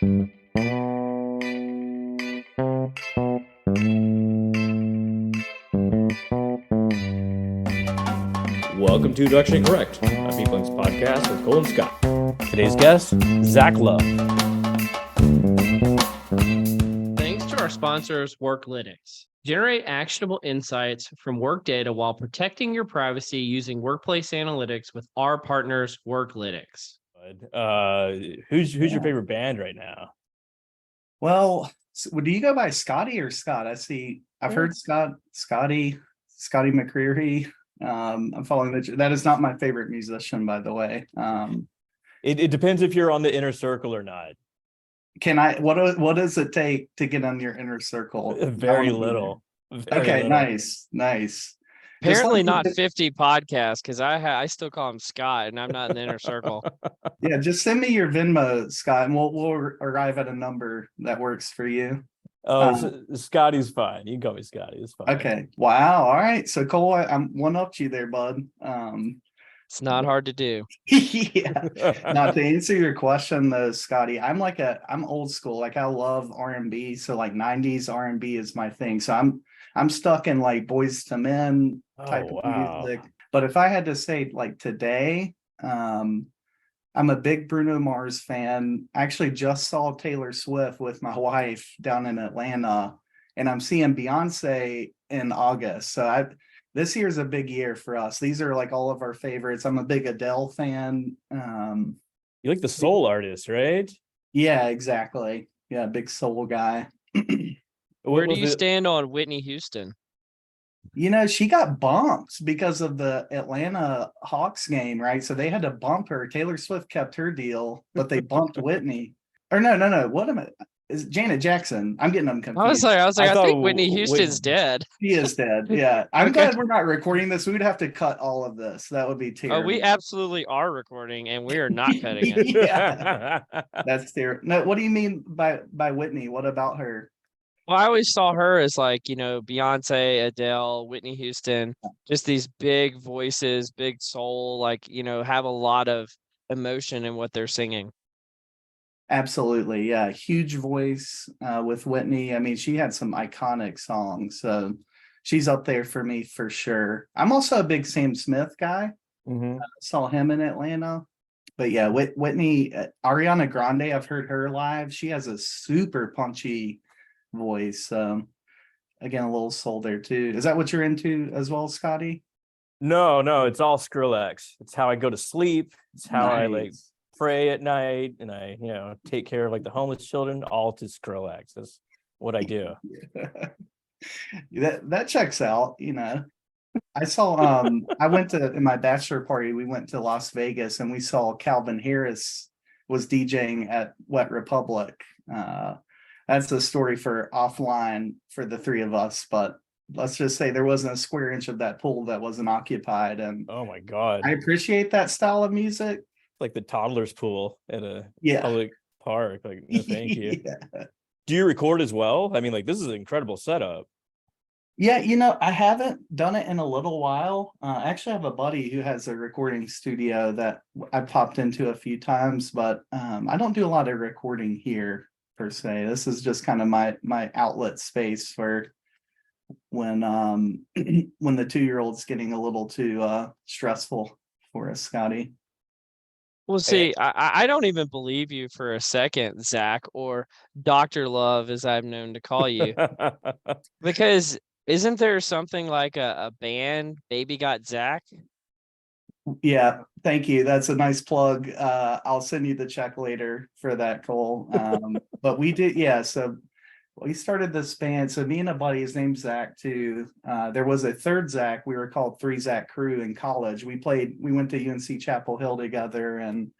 Welcome to Direction Incorrect, a Peoplings podcast with Cole and Scott. Today's guest, Zach Love. Thanks to our sponsors, Worklytics. Generate actionable insights from work data while protecting your privacy using workplace analytics with our partners, Worklytics. Who's your favorite band right now? Well, do you go by Scotty or Scott? I've heard Scotty McCreary. I'm following that is not my favorite musician, by the way. It depends if you're on the inner circle or not. What does it take to get on your inner circle? Very little. Okay, nice. Apparently not 50 podcasts, because I still call him Scott and I'm not in the inner circle. Yeah, just send me your Venmo, Scott, and we'll arrive at a number that works for you. Scotty's fine. You can call me Scotty. It's fine. Okay. Wow. All right. So Cole, I'm one-upped you there, bud. It's not hard to do. Yeah. Now to answer your question though, Scotty, I'm old school. Like I love R&B. So like 90s R&B is my thing. So I'm stuck in like Boyz II Men type of music. But if I had to say like today, I'm a big Bruno Mars fan. I actually just saw Taylor Swift with my wife down in Atlanta, and I'm seeing Beyonce in August. So this year's a big year for us. These are like all of our favorites. I'm a big Adele fan. You like the soul artist, right? Yeah, exactly. Yeah, big soul guy. Where do you stand on Whitney Houston? You know, she got bumped because of the Atlanta Hawks game, right? So they had to bump her. Taylor Swift kept her deal, but they bumped Whitney. Or no. What am I? Is Janet Jackson? I'm getting them confused. I think Whitney Houston's dead. She is dead. Yeah. I'm glad we're not recording this. We would have to cut all of this. That would be terrible. Oh, we absolutely are recording and we are not cutting it. Yeah. That's terrible. No, what do you mean by Whitney? What about her? Well, I always saw her as like, Beyonce, Adele, Whitney Houston, just these big voices, big soul, like, have a lot of emotion in what they're singing. Absolutely. Yeah. Huge voice with Whitney. I mean, she had some iconic songs. So she's up there for me for sure. I'm also a big Sam Smith guy. Mm-hmm. Saw him in Atlanta. But yeah, Whitney, Ariana Grande, I've heard her live. She has a super punchy voice. Again, a little soul there too. Is that what you're into as well, Scotty? No, it's all Skrillex. It's how I go to sleep. It's how I like pray at night, and I take care of like the homeless children, all to Skrillex. That's what I do. that checks out. I saw I went to in my bachelor party, we went to Las Vegas and we saw Calvin Harris was DJing at Wet Republic. That's a story for offline for the three of us, but let's just say there wasn't a square inch of that pool that wasn't occupied. And oh my God, I appreciate that style of music. Like the toddler's pool at a public park. Like, no, thank you. Yeah. Do you record as well? I mean, like, this is an incredible setup. Yeah, I haven't done it in a little while. I actually have a buddy who has a recording studio that I popped into a few times, but I don't do a lot of recording here per se. This is just kind of my outlet space for when the 2-year-old's getting a little too stressful for us, Scotty. Well, see, I don't even believe you for a second, Zach, or Dr. Love, as I'm known to call you, because isn't there something like a band, Baby Got Zach? Yeah, thank you. That's a nice plug. I'll send you the check later for that, Cole. But we did, so we started this band. So me and a buddy, his name's Zach too. There was a third Zach. We were called Three Zach Crew in college. We went to UNC Chapel Hill together, and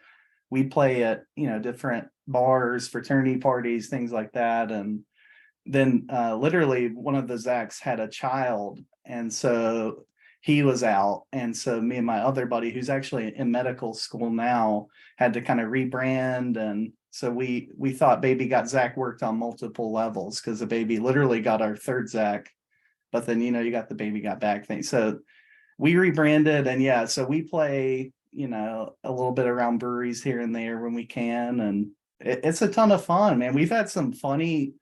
we play at different bars, fraternity parties, things like that. And then literally one of the Zachs had a child, and so he was out. And so me and my other buddy, who's actually in medical school now, had to kind of rebrand. And so we thought Baby Got Zach worked on multiple levels, because the baby literally got our third Zach, but then you got the Baby Got Back thing. So we rebranded, and so we play a little bit around breweries here and there when we can, and It's a ton of fun, man. We've had some funny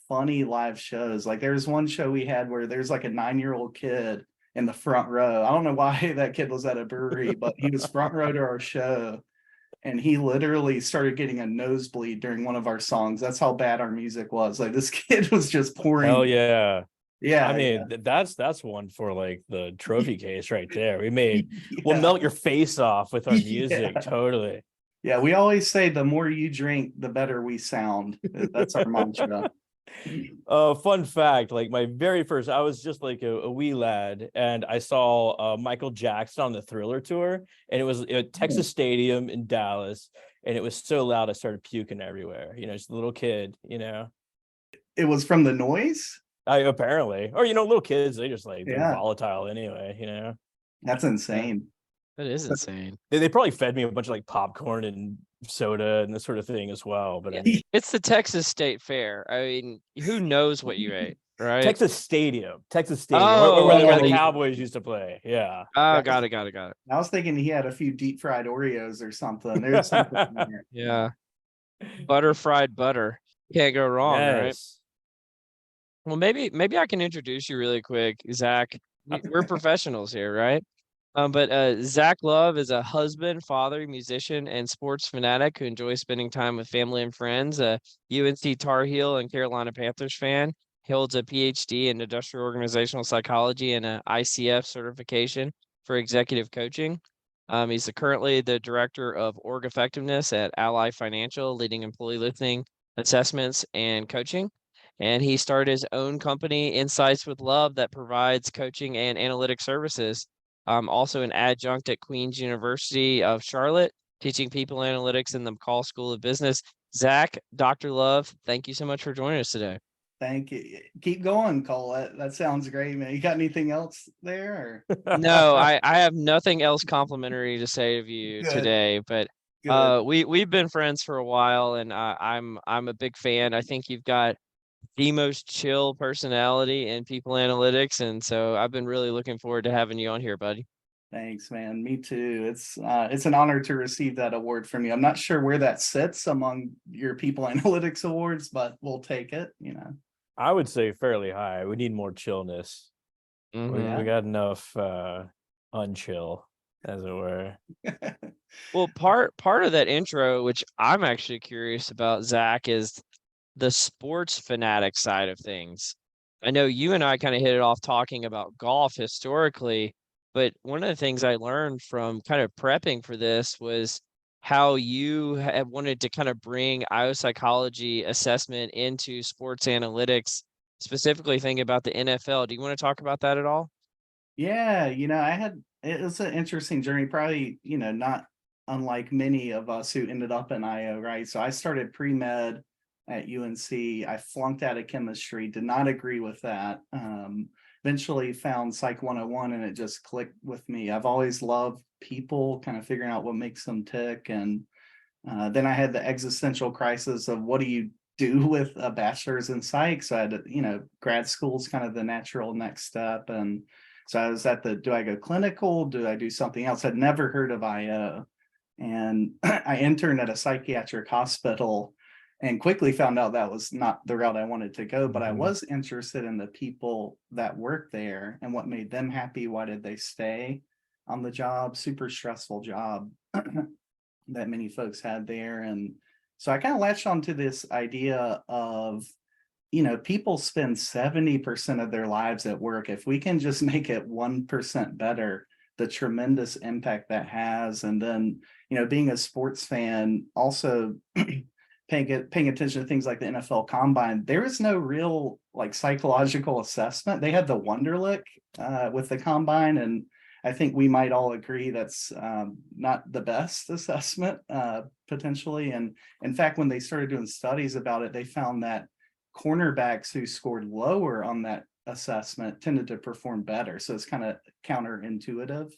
live shows. Like there's one show we had where there's like a 9-year-old kid in the front row. I don't know why that kid was at a brewery, but he was front row to our show. And he literally started getting a nosebleed during one of our songs. That's how bad our music was. Like this kid was just pouring. Hell yeah. Yeah. I mean, that's one for like the trophy case right there. Yeah. We'll melt your face off with our music. Yeah. Totally. Yeah, we always say the more you drink, the better we sound. That's our mantra. Fun fact, like my very first, I was just like a wee lad, and I saw Michael Jackson on the Thriller tour, and it was at Texas Stadium in Dallas, and it was so loud I started puking everywhere. Just a little kid. It was from the noise. Apparently, or little kids, they just like they're Yeah. volatile anyway. That's insane. That is insane. They probably fed me a bunch of like popcorn and soda and this sort of thing as well. But I mean, It's the Texas State Fair. I mean, who knows what you ate, right? Texas Stadium, Oh, where yeah, the the- Cowboys used to play. Yeah. Oh, got it. I was thinking he had a few deep fried Oreos or something. There's something in there. Yeah. Butter fried butter. Can't go wrong, right? Yes. Well, maybe I can introduce you really quick, Zach. We're professionals here, right? But Zach Love is a husband, father, musician, and sports fanatic who enjoys spending time with family and friends. A UNC Tar Heel and Carolina Panthers fan. He holds a PhD in industrial organizational psychology and an ICF certification for executive coaching. He's currently the director of org effectiveness at Ally Financial, leading employee listening, assessments, and coaching. And he started his own company, Insights with Love, that provides coaching and analytic services. Also an adjunct at Queen's University of Charlotte, teaching people analytics in the McCall School of Business. Zach, Dr. Love, thank you so much for joining us today. Thank you. Keep going, Cole. That sounds great, man. You got anything else there? Or? No, I have nothing else complimentary to say of you Good. today, but Good. we've been friends for a while, and I'm a big fan. I think you've got the most chill personality in people analytics, and so I've been really looking forward to having you on here, buddy. Thanks, man. Me too. It's an honor to receive that award from you. I'm not sure where that sits among your people analytics awards, but we'll take it. I would say fairly high. We need more chillness. Mhm. We got enough unchill, as it were. Well, part of that intro, which I'm actually curious about, Zach, is the sports fanatic side of things. I know you and I kind of hit it off talking about golf historically, but one of the things I learned from kind of prepping for this was how you have wanted to kind of bring IO psychology assessment into sports analytics, specifically thinking about the NFL. Do you want to talk about that at all? Yeah, it was an interesting journey, probably, not unlike many of us who ended up in IO, right? So I started pre-med at UNC. I flunked out of chemistry, did not agree with that. Eventually found Psych 101 and it just clicked with me. I've always loved people, kind of figuring out what makes them tick. And then I had the existential crisis of what do you do with a bachelor's in psych? So I had to, grad school's kind of the natural next step. And so I was at do I go clinical? Do I do something else? I'd never heard of IO. And I interned at a psychiatric hospital and quickly found out that was not the route I wanted to go, but I was interested in the people that work there and what made them happy. Why did they stay on the job? Super stressful job that many folks had there. And so I kind of latched onto this idea of, people spend 70% of their lives at work. If we can just make it 1% better, the tremendous impact that has. And then, being a sports fan, also paying attention to things like the NFL Combine, there is no real like psychological assessment. They had the Wonderlic with the Combine, and I think we might all agree that's not the best assessment potentially. And in fact, when they started doing studies about it, they found that cornerbacks who scored lower on that assessment tended to perform better. So it's kind of counterintuitive.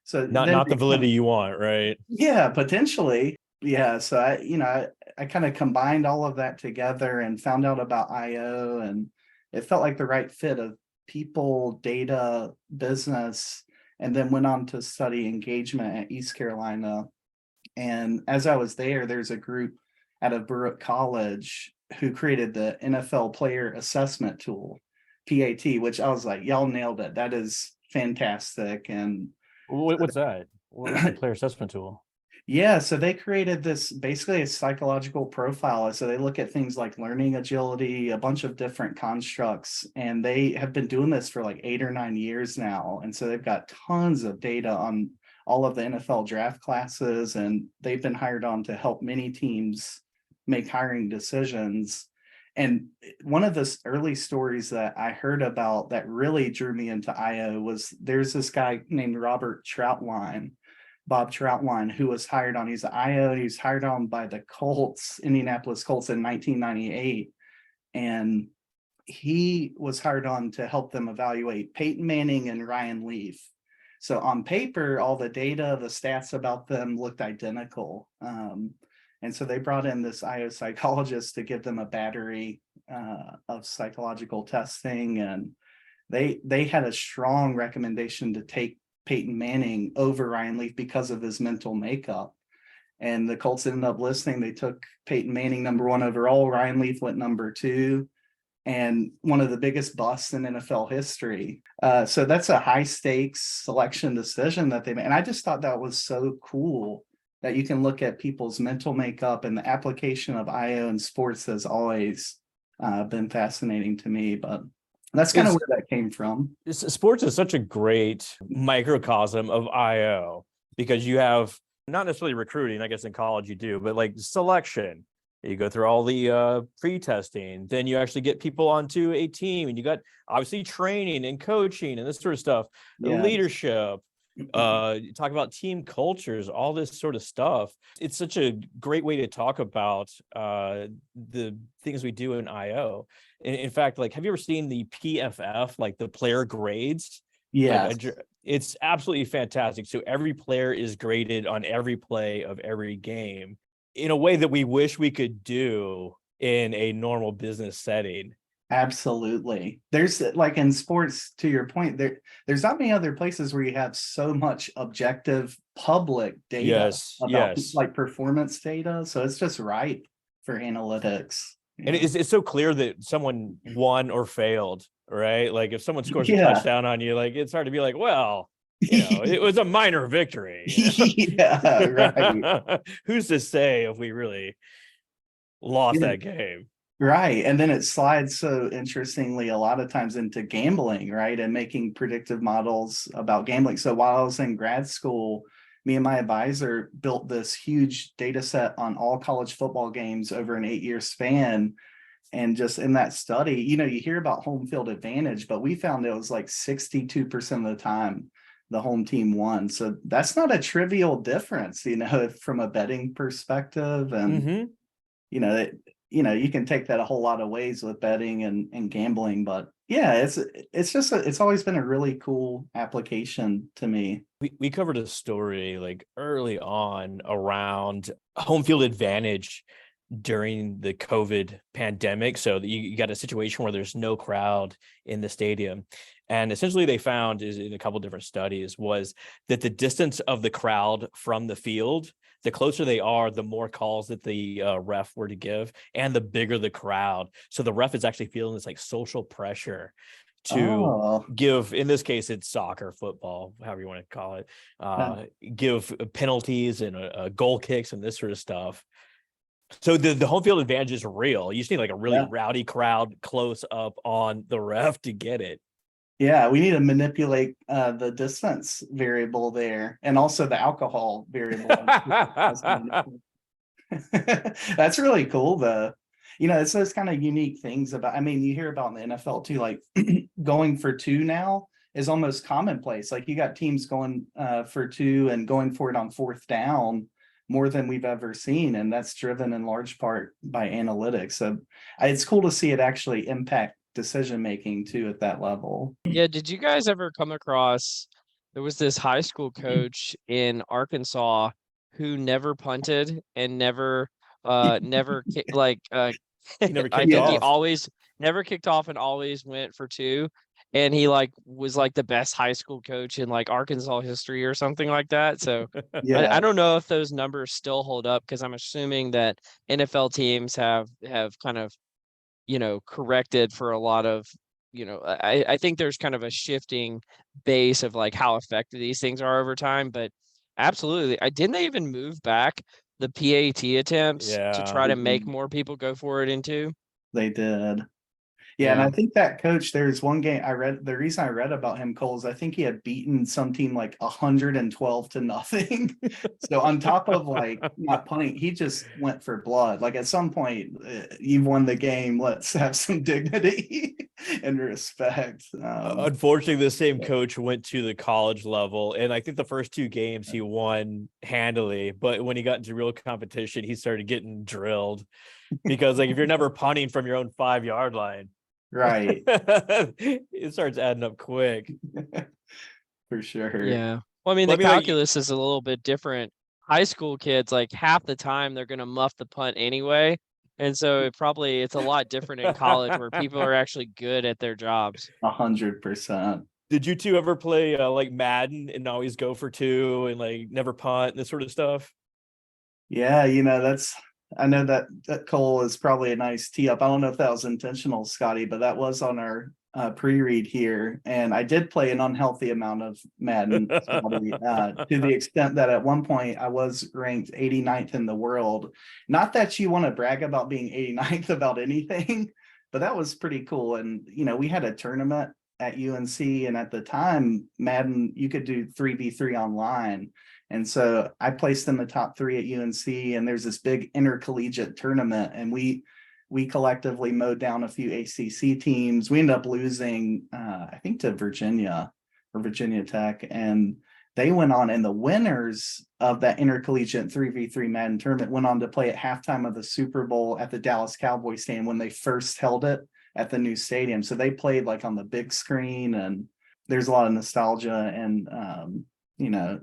So Not the validity you want, right? Yeah, potentially. Yeah. So I kind of combined all of that together and found out about IO, and it felt like the right fit of people, data, business, and then went on to study engagement at East Carolina. And as I was there, there's a group out of Baruch College who created the NFL Player Assessment Tool, PAT, which I was like, y'all nailed it. That is fantastic. And What's that? What's the player assessment tool? yeah, so they created this basically a psychological profile. So they look at things like learning agility, a bunch of different constructs, and they have been doing this for like 8 or 9 years now. And so they've got tons of data on all of the NFL draft classes, and they've been hired on to help many teams make hiring decisions. And one of the early stories that I heard about that really drew me into IO was there's this guy named Bob Troutline, who was hired on. He's an IO. He was hired on by the Colts, Indianapolis Colts, in 1998. And he was hired on to help them evaluate Peyton Manning and Ryan Leaf. So on paper, all the data, the stats about them looked identical. And so they brought in this IO psychologist to give them a battery of psychological testing. And they had a strong recommendation to take Peyton Manning over Ryan Leaf because of his mental makeup. And the Colts ended up listening. They took Peyton Manning #1 overall. Ryan Leaf went #2, and one of the biggest busts in NFL history. So that's a high stakes selection decision that they made. And I just thought that was so cool that you can look at people's mental makeup, and the application of IO in sports has always been fascinating to me. But that's kind of where that came from. Sports is such a great microcosm of IO because you have not necessarily recruiting, I guess in college you do, but like selection. You go through all the pre-testing, then you actually get people onto a team, and you got obviously training and coaching and this sort of stuff, Yeah. Leadership. You talk about team cultures, all this sort of stuff. It's such a great way to talk about the things we do in IO. In fact, like, have you ever seen the PFF, like the player grades? Yeah. It's absolutely fantastic. So every player is graded on every play of every game in a way that we wish we could do in a normal business setting. Absolutely. There's like in sports, to your point, there's not many other places where you have so much objective public data about like performance data. So it's just ripe for analytics. And it's so clear that someone won or failed, right? Like if someone scores a touchdown on you, like it's hard to be like, well, it was a minor victory. Yeah, right. Who's to say if we really lost that game? Right. And then it slides so interestingly a lot of times into gambling, right? And making predictive models about gambling. So while I was in grad school, me and my advisor built this huge data set on all college football games over an 8-year span. And just in that study, you hear about home field advantage, but we found it was like 62% of the time the home team won. So that's not a trivial difference, from a betting perspective. And, you can take that a whole lot of ways with betting and gambling, but yeah, it's always been a really cool application to me. We covered a story like early on around home field advantage during the COVID pandemic. So you got a situation where there's no crowd in the stadium. And essentially they found is in a couple different studies was that the distance of the crowd from the field, the closer they are, the more calls that the ref were to give, and the bigger the crowd. So the ref is actually feeling this like social pressure to give, in this case, it's soccer, football, however you want to call it, give penalties and goal kicks and this sort of stuff. So the home field advantage is real. You just need like a really rowdy crowd close up on the ref to get it. Yeah, we need to manipulate the distance variable there, and also the alcohol variable. That's really cool, though. It's those kind of unique things about, you hear about in the NFL too, like going for 2 now is almost commonplace. Like you got teams going for 2 and going for it on 4th down more than we've ever seen. And that's driven in large part by analytics. So it's cool to see it actually impact decision making too at that level. Yeah, did you guys ever come across, there was this high school coach in Arkansas who never punted and never never He never I kicked think he off. always never kicked off and always went for 2. and he like was like the best high school coach in like Arkansas history or something like that. So Yeah, I don't know if those numbers still hold up because I'm assuming that NFL teams have kind of, corrected for a lot of, I think there's kind of a shifting base of like how effective these things are over time. But absolutely, didn't they even move back the PAT attempts to Yeah. try to make Mhm. more people go for it into? they did. Yeah, and I think that coach, there's one game I read, the reason I read about him, Cole, is I think he had beaten some team like 112-0. So on top of like not punting, he just went for blood. Like at some point, you've won the game. Let's have some dignity and respect. Unfortunately, the same coach went to the college level, and I think the first 2 games he won handily. But when he got into real competition, he started getting drilled because, like, if you're never punting from your own 5-yard line, Right. it starts adding up quick. For sure. Yeah. Well, I mean, Well, the I mean, like, calculus is a little bit different. High school kids, like half the time, they're going to muff the punt anyway. And so it's a lot different in college where people are actually good at their jobs. 100%. did you two ever play like Madden and always go for 2 and like never punt and this sort of stuff? Yeah, I know that Cole is probably a nice tee up. I don't know if that was intentional, Scotty, but that was on our pre-read here. And I did play an unhealthy amount of Madden, Scotty, to the extent that at one point I was ranked 89th in the world. Not that you want to brag about being 89th about anything, but that was pretty cool. And, we had a tournament at UNC, and at the time, Madden, you could do 3v3 online. And so I placed in the top 3 at UNC, and there's this big intercollegiate tournament, and we collectively mowed down a few ACC teams. We ended up losing, I think, to Virginia or Virginia Tech, and they went on, and the winners of that intercollegiate 3v3 Madden tournament went on to play at halftime of the Super Bowl at the Dallas Cowboys stadium when they first held it at the new stadium. So they played like on the big screen, and there's a lot of nostalgia and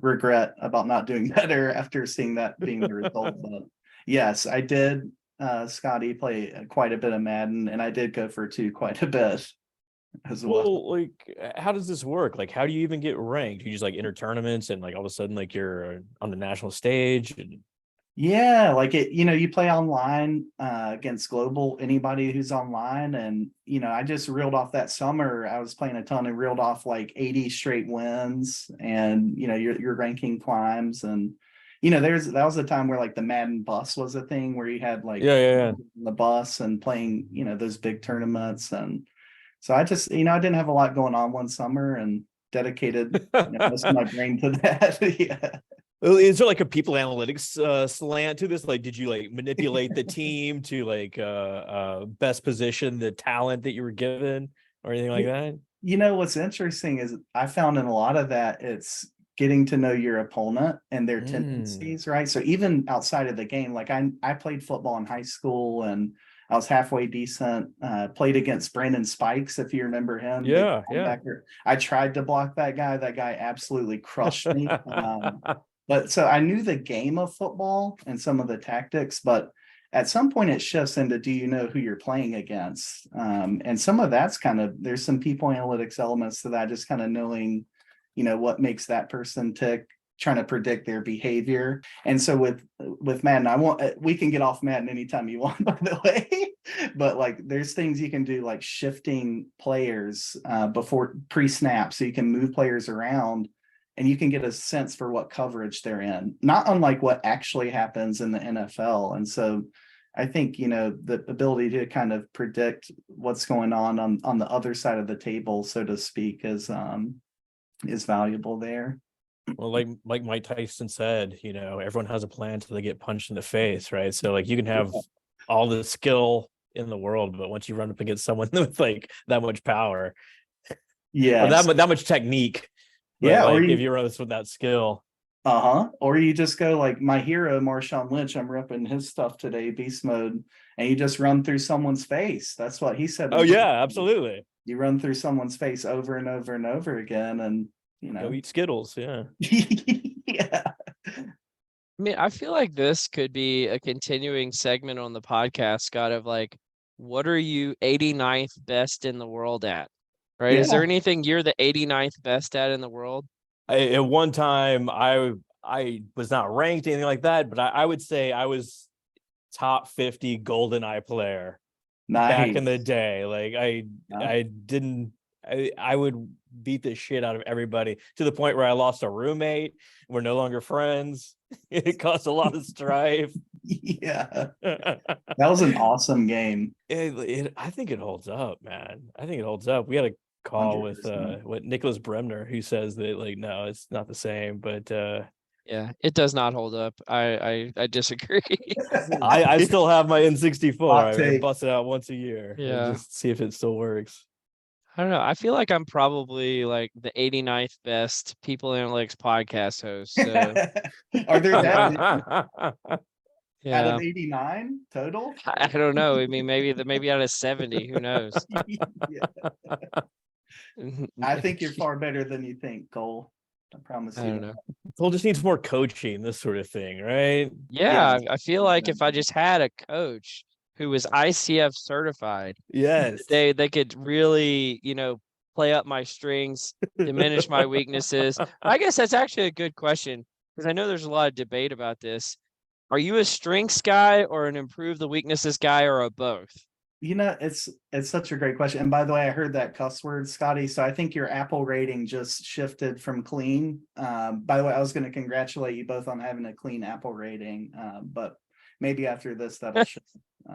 regret about not doing better after seeing that being the result. But yes, I did, Scotty, play quite a bit of Madden, and I did go for 2 quite a bit as well. Well, like, how does this work? Like, how do you even get ranked? You just like enter tournaments and like all of a sudden like you're on the national stage and Yeah, like you play online against global anybody who's online. And I just reeled off that summer. I was playing a ton and reeled off like 80 straight wins, and your ranking climbs. And that was a time where like the Madden bus was a thing, where you had like yeah. the bus and playing those big tournaments. And so I just I didn't have a lot going on one summer, and dedicated most of my brain to that. Yeah. Is there like a people analytics slant to this? Like, did you like manipulate the team to like best position the talent that you were given or anything like that? What's interesting is I found in a lot of that, it's getting to know your opponent and their tendencies, right? So even outside of the game, like I played football in high school, and I was halfway decent. Played against Brandon Spikes, if you remember him. Yeah. I tried to block that guy. That guy absolutely crushed me. But so I knew the game of football and some of the tactics, but at some point it shifts into, do you know who you're playing against? And some of that's there's some people analytics elements to that, just kind of knowing, what makes that person tick, trying to predict their behavior. And so with Madden, we can get off Madden anytime you want, by the way, but like there's things you can do, like shifting players before pre-snap, so you can move players around, and you can get a sense for what coverage they're in, not unlike what actually happens in the NFL. And so I think, the ability to kind of predict what's going on the other side of the table, so to speak, is valuable there. Well, like Mike Tyson said, everyone has a plan until they get punched in the face, right? So like you can have all the skill in the world, but once you run up against someone with like that much power, or that much technique, yeah, like if you're with that skill. Or you just go like my hero, Marshawn Lynch. I'm ripping his stuff today, beast mode, and you just run through someone's face. That's what he said. Oh yeah, absolutely. You run through someone's face over and over and over again, and go eat Skittles. Yeah. Yeah. I mean, I feel like this could be a continuing segment on the podcast, Scott, of like, what are you 89th best in the world at? right? Is there Yeah. anything you're the 89th best at in the world? At one time, I was not ranked anything like that, but I would say I was top 50 golden eye player back in the Nice. day. Like Yeah. I didn't I would beat the shit out of everybody to the point where I lost a roommate. We're no longer friends. It caused a lot of strife. Yeah. That was an awesome game. I think it holds up, man. I think it holds up. We had a call with 100%. what Nicholas Bremner, who says that like no, it's not the same. But Yeah, it does not hold up. I disagree. I still have my N64. Hot I take. bust it out once a year. and Yeah. just see if it still works. I don't know. I feel like I'm probably like the 89th best People Analytics podcast host. So Are there that many out yeah, of 89 total? I don't know. I mean, maybe out of 70. Who knows? Yeah. I think you're far better than you think, Cole. I promise I you. don't know. Cole just needs more coaching, this sort of thing, right? Yeah, I feel like if I exactly. just had a coach who was ICF certified, Yes. they could really, play up my strengths, diminish my weaknesses. I guess that's actually a good question because I know there's a lot of debate about this. Are you a strengths guy or an improve the weaknesses guy or a both? It's such a great question. And by the way, I heard that cuss word, Scotty. So I think your Apple rating just shifted from clean. By the way, I was going to congratulate you both on having a clean Apple rating, but maybe after this that'll shift.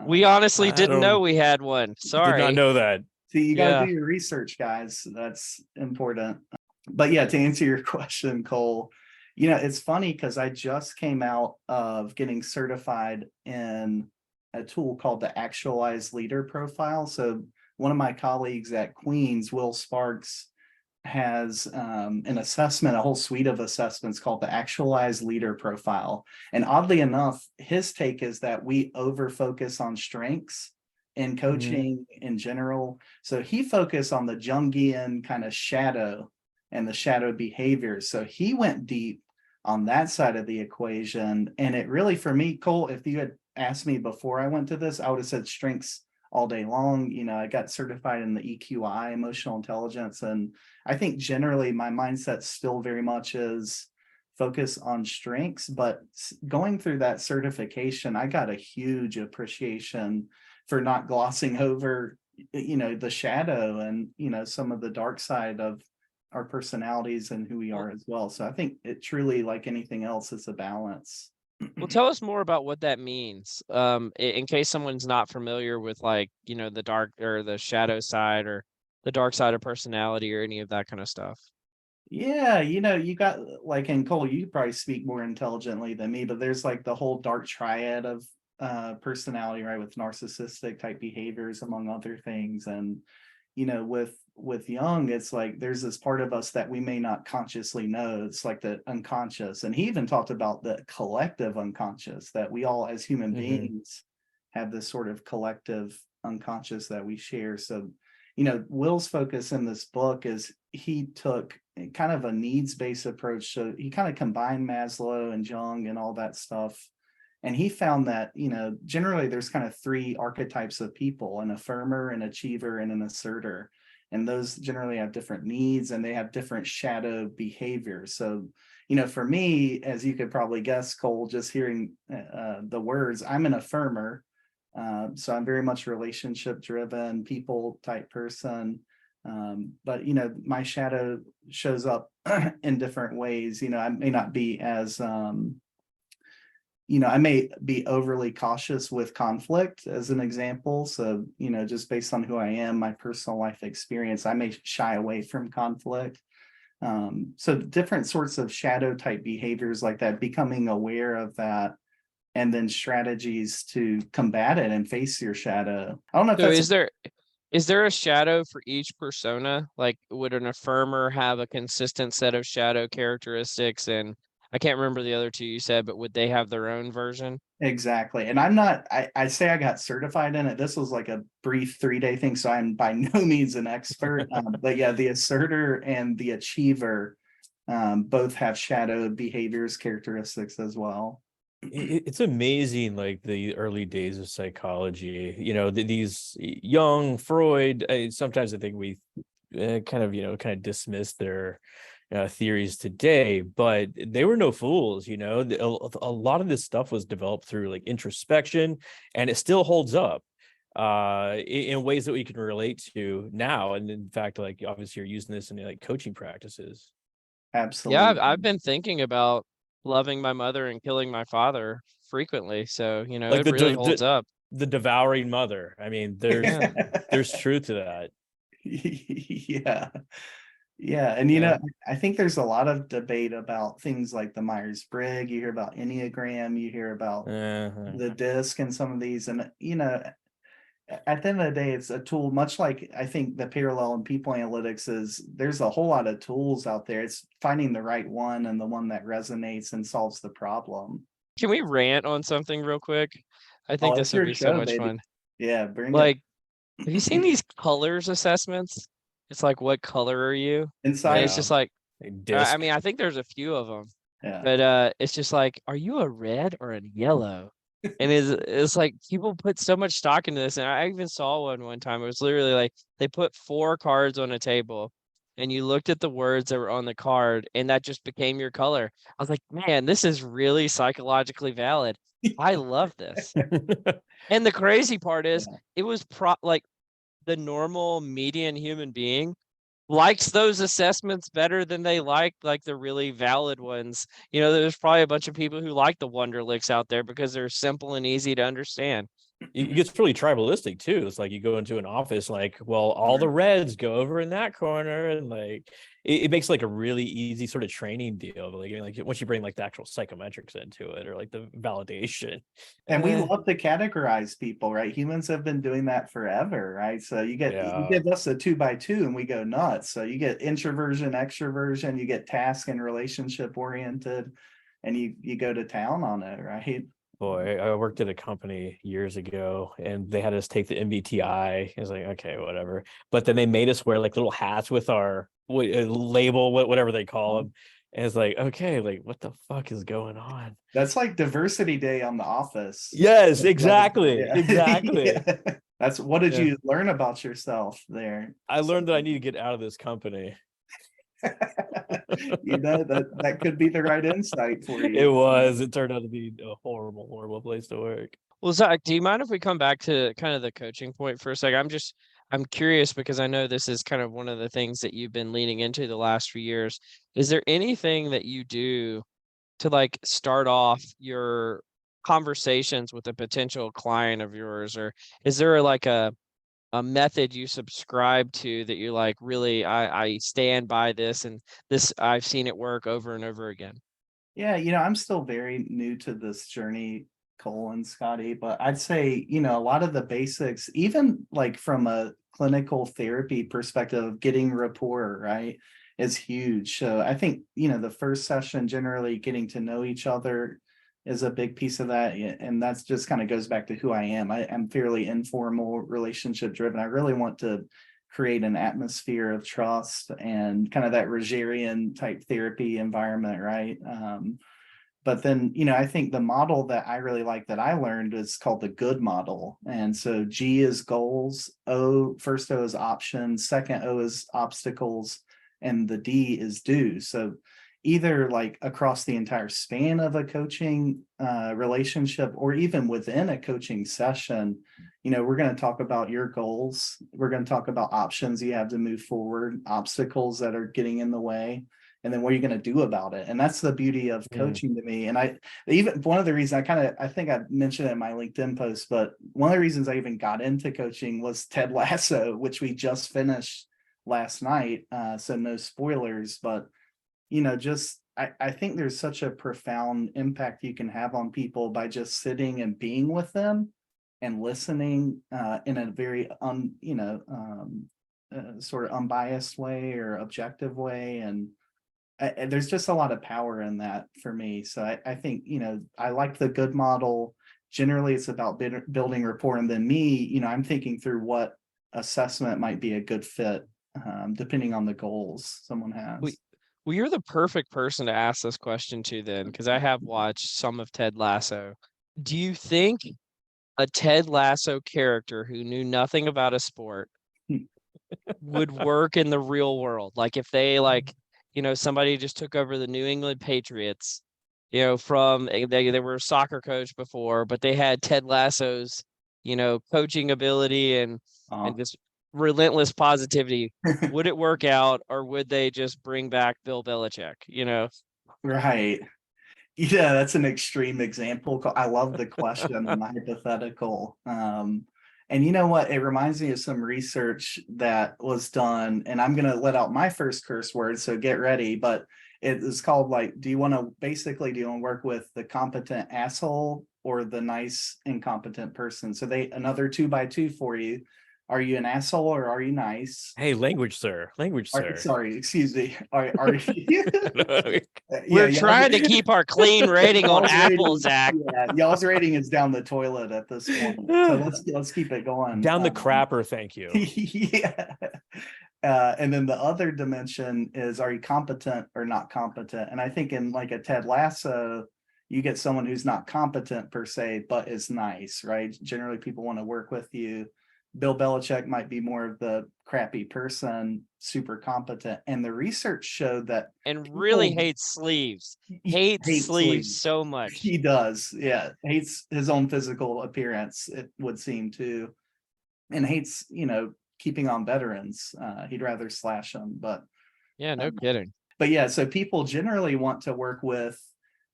We honestly I didn't know don't- we had one. Did Sorry. not know that. See, you got to Yeah. do your research, guys. That's important. But yeah, to answer your question, Cole, it's funny because I just came out of getting certified in a tool called the Actualized Leader Profile. So one of my colleagues at Queens, Will Sparks, has an assessment, a whole suite of assessments called the Actualized Leader Profile. And oddly enough, his take is that we over focus on strengths in coaching in general. So he focused on the Jungian kind of shadow and the shadow behaviors. So he went deep on that side of the equation. And it really, for me, Cole, if you had asked me before I went to this, I would have said strengths all day long. I got certified in the EQI, emotional intelligence. And I think generally my mindset still very much is focus on strengths, but going through that certification, I got a huge appreciation for not glossing over, the shadow and, some of the dark side of our personalities and who we are as well. So I think it truly, like anything else, is a balance. Well, tell us more about what that means. In case someone's not familiar with the dark or the shadow side or the dark side of personality or any of that kind of stuff. Yeah, you got and Cole, you probably speak more intelligently than me, but there's like the whole dark triad of personality, right? With narcissistic type behaviors, among other things. And, with Jung, it's like there's this part of us that we may not consciously know. It's like the unconscious. And he even talked about the collective unconscious, that we all as human beings have this sort of collective unconscious that we share. So, Will's focus in this book is he took kind of a needs-based approach. So he kind of combined Maslow and Jung and all that stuff. And he found that, generally there's kind of three archetypes of people: an affirmer, an achiever, and an asserter. And those generally have different needs and they have different shadow behaviors. So, for me, as you could probably guess, Cole, just hearing the words, I'm an affirmer. So I'm very much relationship driven, people type person. But, my shadow shows up in different ways. I may not be as, I may be overly cautious with conflict as an example. So, just based on who I am, my personal life experience, I may shy away from conflict. So different sorts of shadow type behaviors like that, becoming aware of that, and then strategies to combat it and face your shadow. I don't know if So that's is there a shadow for each persona? Like, would an affirmer have a consistent set of shadow characteristics? And I can't remember the other two you said, but would they have their own version? exactly. And I'm not, I say I got certified in it. This was like a brief 3-day thing. So I'm by no means an expert. But yeah, the asserter and the achiever both have shadow behaviors characteristics as well. It's amazing, like the early days of psychology. These Jung, Freud. Sometimes I think we kind of dismiss their theories today, but they were no fools. A lot of this stuff was developed through like introspection, and it still holds up in ways that we can relate to now. And in fact, like obviously you're using this in like coaching practices. Absolutely. Yeah, I've been thinking about loving my mother and killing my father frequently. So, Like it really holds up. the devouring mother. I mean, there's truth to that. Yeah. Yeah. And I think there's a lot of debate about things like the Myers-Briggs. You hear about Enneagram, you hear about the DISC and some of these. And at the end of the day, it's a tool, much like I think the parallel in people analytics is there's a whole lot of tools out there. It's finding the right one and the one that resonates and solves the problem. Can we rant on something real quick? I think this would be so much fun. Yeah, bring it. Like, have you seen these colors assessments? It's like, what color are you? Inside. It's just like, DISC. I mean, I think there's a few of them, Yeah. but it's just like, are you a red or a yellow? And it's like people put so much stock into this. And I even saw one time. It was literally like they put 4 cards on a table and you looked at the words that were on the card and that just became your color. I was like, man, this is really psychologically valid. I love this. And the crazy part is it was like the normal median human being likes those assessments better than they like the really valid ones. There's probably a bunch of people who like the Wonderlicks out there because they're simple and easy to understand. It gets really tribalistic too. It's like you go into an office, like, well, all the reds go over in that corner, and like it makes like a really easy sort of training deal. But like once you bring like the actual psychometrics into it, or like the validation. And we love to categorize people, right? Humans have been doing that forever, right? So you give us a 2x2 and we go nuts. So you get introversion, extroversion, you get task and relationship oriented, and you go to town on it, right? Boy, I worked at a company years ago and they had us take the MBTI. I was like, okay, whatever. But then they made us wear like little hats with our label, whatever they call them. And it's like, okay, like what the fuck is going on? That's like diversity day on The Office. Yes, exactly. Yeah. Exactly. Yeah. That's what did you learn about yourself there? I learned that I need to get out of this company. That could be the right insight for you. It turned out to be a horrible place to work. Well, Zach, do you mind if we come back to kind of the coaching point for a second? I'm curious because I know this is kind of one of the things that you've been leaning into the last few years. Is there anything that you do to like start off your conversations with a potential client of yours, or is there like a method you subscribe to that you're like, really, I stand by this, and this I've seen it work over and over again? Yeah, I'm still very new to this journey, Cole and Scotty, but I'd say, a lot of the basics, even like from a clinical therapy perspective of getting rapport, right, is huge. So I think, the first session, generally getting to know each other is a big piece of that. And that's just kind of goes back to who I am. I'm fairly informal, relationship driven. I really want to create an atmosphere of trust and kind of that Rogerian type therapy environment, right? But then, I think the model that I really like that I learned is called the GOOD model. And so G is goals, first O is options, second O is obstacles, and the D is do. So either like across the entire span of a coaching relationship, or even within a coaching session, we're going to talk about your goals. We're going to talk about options you have to move forward, obstacles that are getting in the way, and then what are you going to do about it? And that's the beauty of coaching to me. And even one of the reasons I think I mentioned it in my LinkedIn post, but one of the reasons I even got into coaching was Ted Lasso, which we just finished last night. So no spoilers, but I think there's such a profound impact you can have on people by just sitting and being with them and listening in a very sort of unbiased way or objective way. And there's just a lot of power in that for me. So I think, I like the GOOD model. Generally, it's about building rapport. And then me, I'm thinking through what assessment might be a good fit, depending on the goals someone has. Well, you're the perfect person to ask this question to then, because I have watched some of Ted Lasso. Do you think a Ted Lasso character who knew nothing about a sport would work in the real world. Like if they somebody just took over the New England Patriots, from they were a soccer coach before, but they had Ted Lasso's, coaching ability and just relentless positivity. Would it work out, or would they just bring back Bill Belichick? Right. Yeah, that's an extreme example. I love the question and the hypothetical. And you know what? It reminds me of some research that was done, and I'm going to let out my first curse word, so get ready. But it is called do you want to work with the competent asshole or the nice incompetent person? So another 2x2 for you. Are you an asshole or are you nice? Hey, language, sir. Language, sir. Sorry, excuse me. Are you? We're trying to keep our clean rating on Apple, Zach. Yeah, y'all's rating is down the toilet at this point. So let's keep it going. Down the crapper, thank you. Yeah. And then the other dimension is, are you competent or not competent? And I think in like a Ted Lasso, you get someone who's not competent per se, but is nice, right? Generally, people want to work with you. Bill Belichick might be more of the crappy person, super competent. And the research showed that. And really hates sleeves. Hates sleeves so much. He does. Yeah. Hates his own physical appearance, it would seem to. And hates, keeping on veterans. He'd rather slash them, but. Yeah, no kidding. But yeah, so people generally want to work with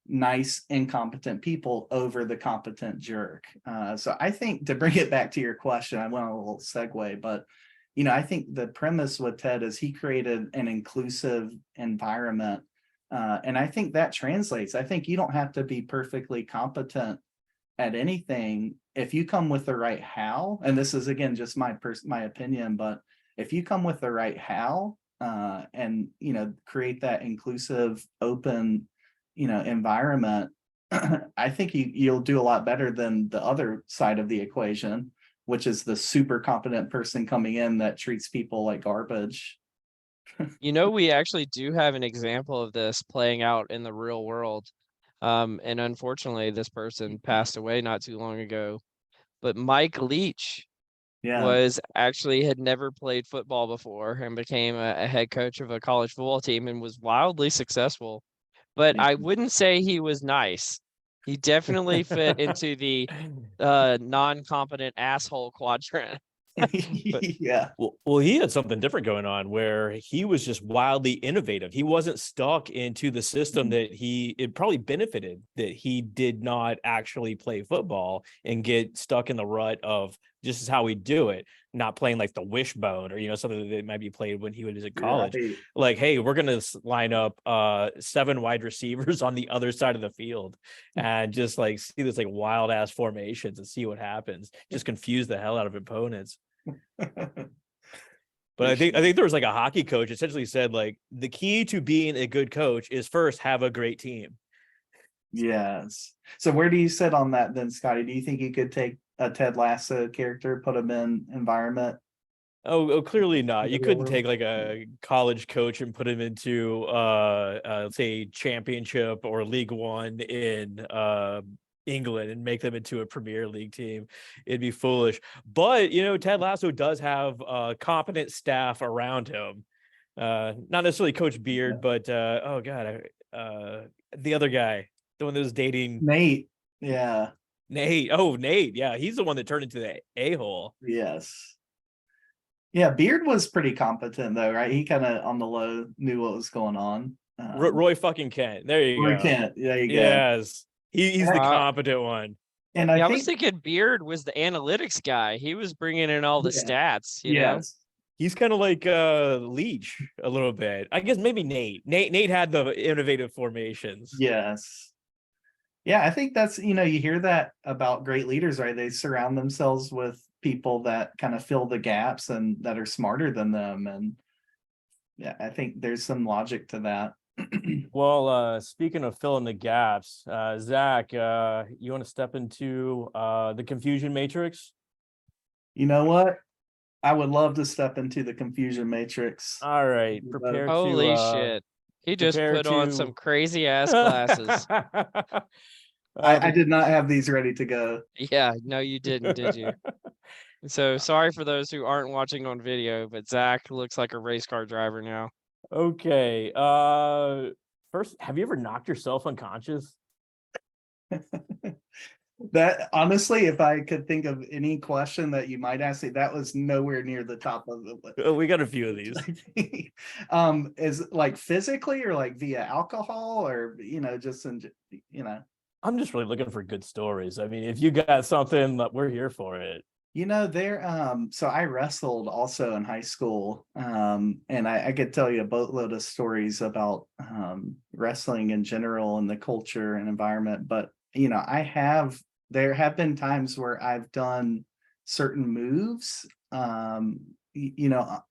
nice, incompetent people over the competent jerk. So I think, to bring it back to your question, I went on a little segue, but I think the premise with Ted is he created an inclusive environment. And I think that translates. I think you don't have to be perfectly competent at anything if you come with the right how. And this is, again, just my opinion, but if you come with the right how, and create that inclusive, open environment, I think you'll do a lot better than the other side of the equation, which is the super competent person coming in that treats people like garbage. We actually do have an example of this playing out in the real world. And unfortunately, this person passed away not too long ago. But Mike Leach had never played football before and became a head coach of a college football team and was wildly successful. But I wouldn't say he was nice. He definitely fit into the non-competent asshole quadrant. Yeah. Well, he had something different going on where he was just wildly innovative. He wasn't stuck into the system that it probably benefited that he did not actually play football and get stuck in the rut of this is how we do it, not playing like the wishbone or, something that might be played when he was in college. Right. Like, hey, we're going to line up 7 wide receivers on the other side of the field and just like see this like wild ass formations and see what happens. Just confuse the hell out of opponents. But I think there was like a hockey coach essentially said like the key to being a good coach is first have a great team. Yes. So where do you sit on that then, Scotty? Do you think you could take a Ted Lasso character, put him in environment? Oh, clearly not. You couldn't take like a college coach and put him into let's say championship or League One in England and make them into a Premier League team. It'd be foolish. But Ted Lasso does have competent staff around him. Not necessarily Coach Beard, but the other guy, the one that was dating Nate. Yeah. Nate. Oh, Nate. Yeah, he's the one that turned into the a-hole. Yes. Yeah, Beard was pretty competent though, right? He kind of on the low knew what was going on. Roy fucking Kent. There you go. Roy Kent. There you go. Yes. He's the competent one. And I was thinking Beard was the analytics guy. He was bringing in all the stats. You know? He's kind of like Leach a little bit. I guess maybe Nate. Nate had the innovative formations. Yes. Yeah, I think that's, you hear that about great leaders, right? They surround themselves with people that kind of fill the gaps and that are smarter than them. And yeah, I think there's some logic to that. Well, speaking of filling the gaps, Zach, you want to step into the confusion matrix? You know what? I would love to step into the confusion matrix. All right, prepare. Holy shit. He just put on some crazy ass glasses. I did not have these ready to go. Yeah, no, you didn't, did you? So sorry for those who aren't watching on video, but Zach looks like a race car driver now. Okay. First, have you ever knocked yourself unconscious? That honestly, if I could think of any question that you might ask me, that was nowhere near the top of the list. We got a few of these. Is it like physically or like via alcohol or just I'm just really looking for good stories. I mean, if you got something, we're here for it. So I wrestled also in high school. And I could tell you a boatload of stories about wrestling in general and the culture and environment. But there have been times where I've done certain moves on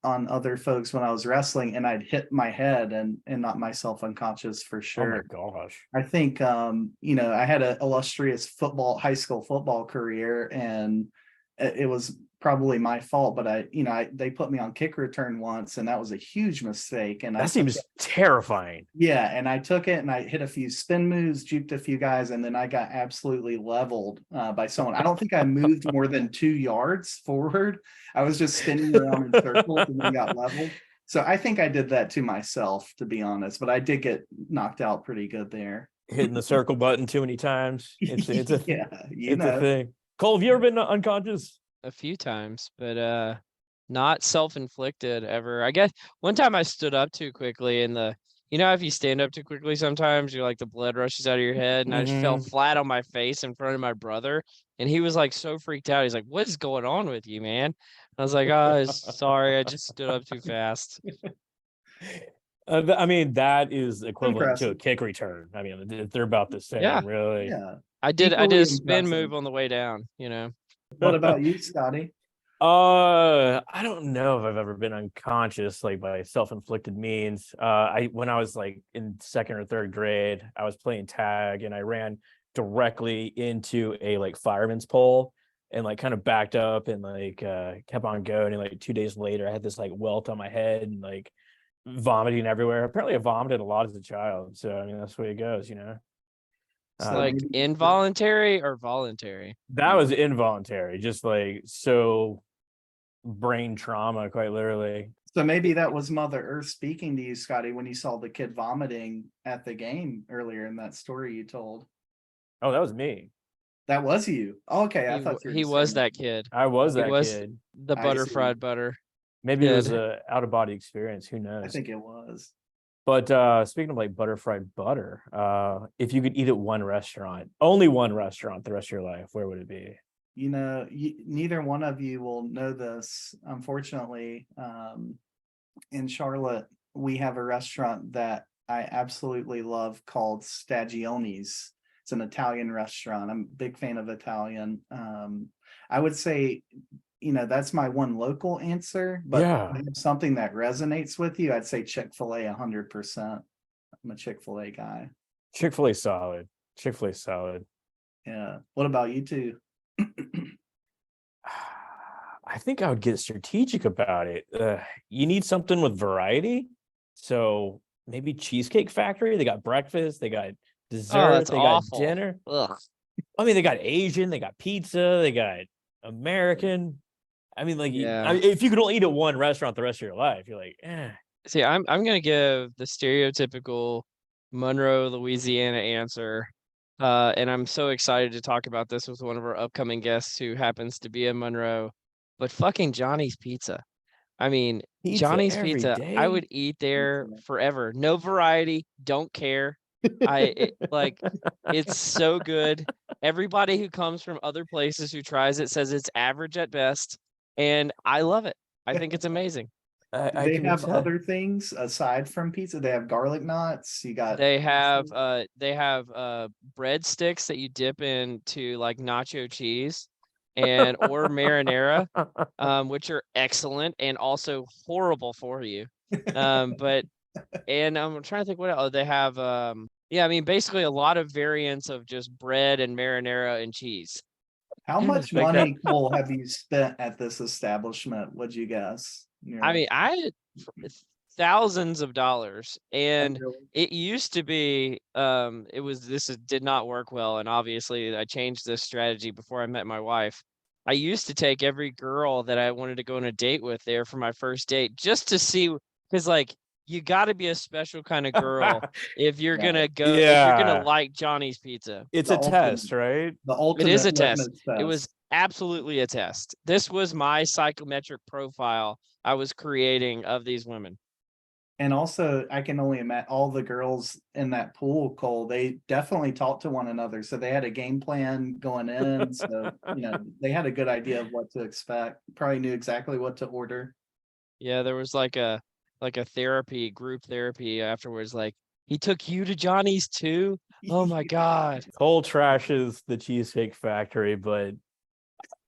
other folks when I was wrestling, and I'd hit my head and knock myself unconscious for sure. Oh my gosh. I think I had an illustrious high school football career, and it was probably my fault, but they put me on kick return once, and that was a huge mistake. And That seems terrifying. yeah, and I took it and I hit a few spin moves, juked a few guys, and then I got absolutely leveled by someone. I don't think I moved more than 2 yards forward. I was just spinning around in circles and then got leveled. So I think I did that to myself, to be honest, but I did get knocked out pretty good there. Hitting the circle button too many times. It's a yeah, it's a thing. Cole, have you ever been unconscious? A few times, but not self-inflicted ever. I guess one time I stood up too quickly and if you stand up too quickly sometimes you're like the blood rushes out of your head, and I just fell flat on my face in front of my brother, and he was like so freaked out. He's like, "What is going on with you, man?" I was like, "Oh, sorry, I just stood up too fast." I mean, that is equivalent to a Impressive. kick return. I mean, they're about the same, Yeah. really. Yeah. I did Equally a spin impressive. move on the way down, What about you, Scotty? I don't know if I've ever been unconscious like by self-inflicted means. When I was like in second or third grade, I was playing tag and I ran directly into a like fireman's pole and like kind of backed up and like kept on going. And like 2 days later, I had this like welt on my head and like vomiting everywhere. Apparently, I vomited a lot as a child. So I mean, that's the way it goes, It's So like maybe- involuntary or voluntary. That was involuntary, just like so brain trauma, quite literally. So maybe that was Mother Earth speaking to you, Scotty, when you saw the kid vomiting at the game earlier in that story you told. Oh, that was me. That was you. Okay, I thought you were He just was saying that kid. I was He that was kid. the I butter see. fried butter. Maybe it was Kid. a out of body experience. Who knows? I think it was. But speaking of like butter fried butter, if you could eat at one restaurant, only one restaurant the rest of your life, where would it be? Neither one of you will know this. Unfortunately, in Charlotte, we have a restaurant that I absolutely love called Stagione's. It's an Italian restaurant. I'm a big fan of Italian. I would say, that's my one local answer, but Yeah. if it's something that resonates with you, I'd say Chick-fil-A 100%. I'm a Chick-fil-A guy. Chick-fil-A solid. Chick-fil-A solid. Yeah. What about you two? I think I would get strategic about it. You need something with variety. So maybe Cheesecake Factory. They got breakfast, they got dessert, that's they awful. got dinner. Ugh. I mean, they got Asian, they got pizza, they got American. I mean, like, Yeah. if you could only eat at one restaurant the rest of your life, you're like, See, I'm gonna give the stereotypical Monroe, Louisiana answer. And I'm so excited to talk about this with one of our upcoming guests who happens to be in Monroe. But fucking Johnny's Pizza. I mean, Pizza Johnny's every Pizza, I day? would eat there Pizza. forever. No variety, don't care. It's so good. Everybody who comes from other places who tries it says it's average at best, and I love it. I think it's amazing. Do I they can have attest. other things aside from pizza? They have garlic knots. You got They have breadsticks that you dip into like nacho cheese and or marinara, which are excellent and also horrible for you. But and I'm trying to think what else they have. I mean, basically a lot of variants of just bread and marinara and cheese. How much Like that. money, Cole, have you spent at this establishment? Would you guess? I mean, thousands of dollars, and it used to be did not work well, and obviously I changed this strategy before I met my wife. I used to take every girl that I wanted to go on a date with there for my first date just to see, because like you got to be a special kind of girl if you're Right. gonna go, if you're gonna Yeah. like Johnny's Pizza. It's The a test, right? The It is ultimate a test. litmus It was test. absolutely a test. This was my psychometric profile I was creating of these women. And also, I can only imagine all the girls in that pool, Cole, they definitely talked to one another. So they had a game plan going in. So, they had a good idea of what to expect. Probably knew exactly what to order. Yeah, there was like a group therapy afterwards. Like, he took you to Johnny's too. Oh my God. Cole trashes the Cheesecake Factory, but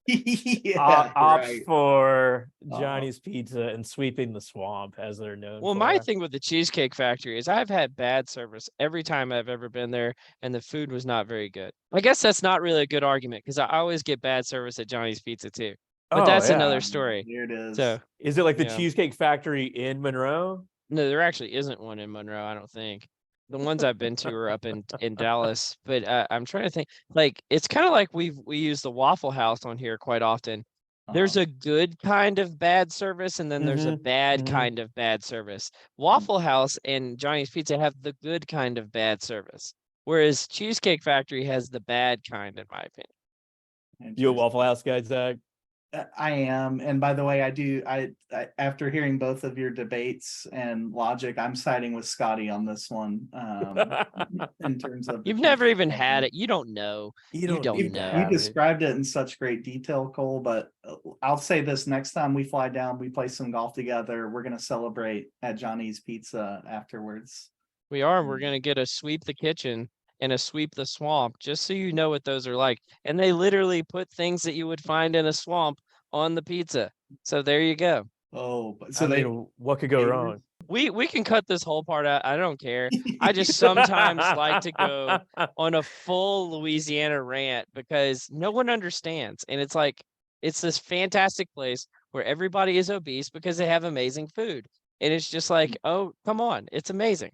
Yeah, opts right. for Uh-huh. Johnny's Pizza and sweeping the swamp, as they're known Well, for. my thing with the Cheesecake Factory is I've had bad service every time I've ever been there, and the food was not very good. I guess that's not really a good argument because I always get bad service at Johnny's Pizza too. But Oh, that's yeah. another story. Here it is. So, Is it like the Yeah. Cheesecake Factory in Monroe? no, there actually isn't one in Monroe, I don't think. The ones I've been to are up in Dallas, but I'm trying to think. Like, it's kind of like we use the Waffle House on here quite often. There's a good kind of bad service, and then there's a Mhm, bad mhm. kind of bad service. Waffle House and Johnny's Pizza have the good kind of bad service, whereas Cheesecake Factory has the bad kind, in my opinion. You a Interesting. Waffle House guy, Zach? I am, and by the way, I after hearing both of your debates and logic, I'm siding with Scotty on this one. In terms of the You've never even Cheesecake had Factory. it. You don't know. You don't need to know. You have it. described it in such great detail, Cole, but I'll say this: next time we fly down, we play some golf together. We're gonna celebrate at Johnny's Pizza afterwards. We are. We're gonna get a sweep the kitchen and a sweep the swamp, just so you know what those are like. And they literally put things that you would find in a swamp on the pizza. So there you go. Oh, but I mean, what could go wrong? We can cut this whole part out. I don't care. I just sometimes like to go on a full Louisiana rant because no one understands. And it's like, it's this fantastic place where everybody is obese because they have amazing food. And it's just like, oh, come on. It's amazing.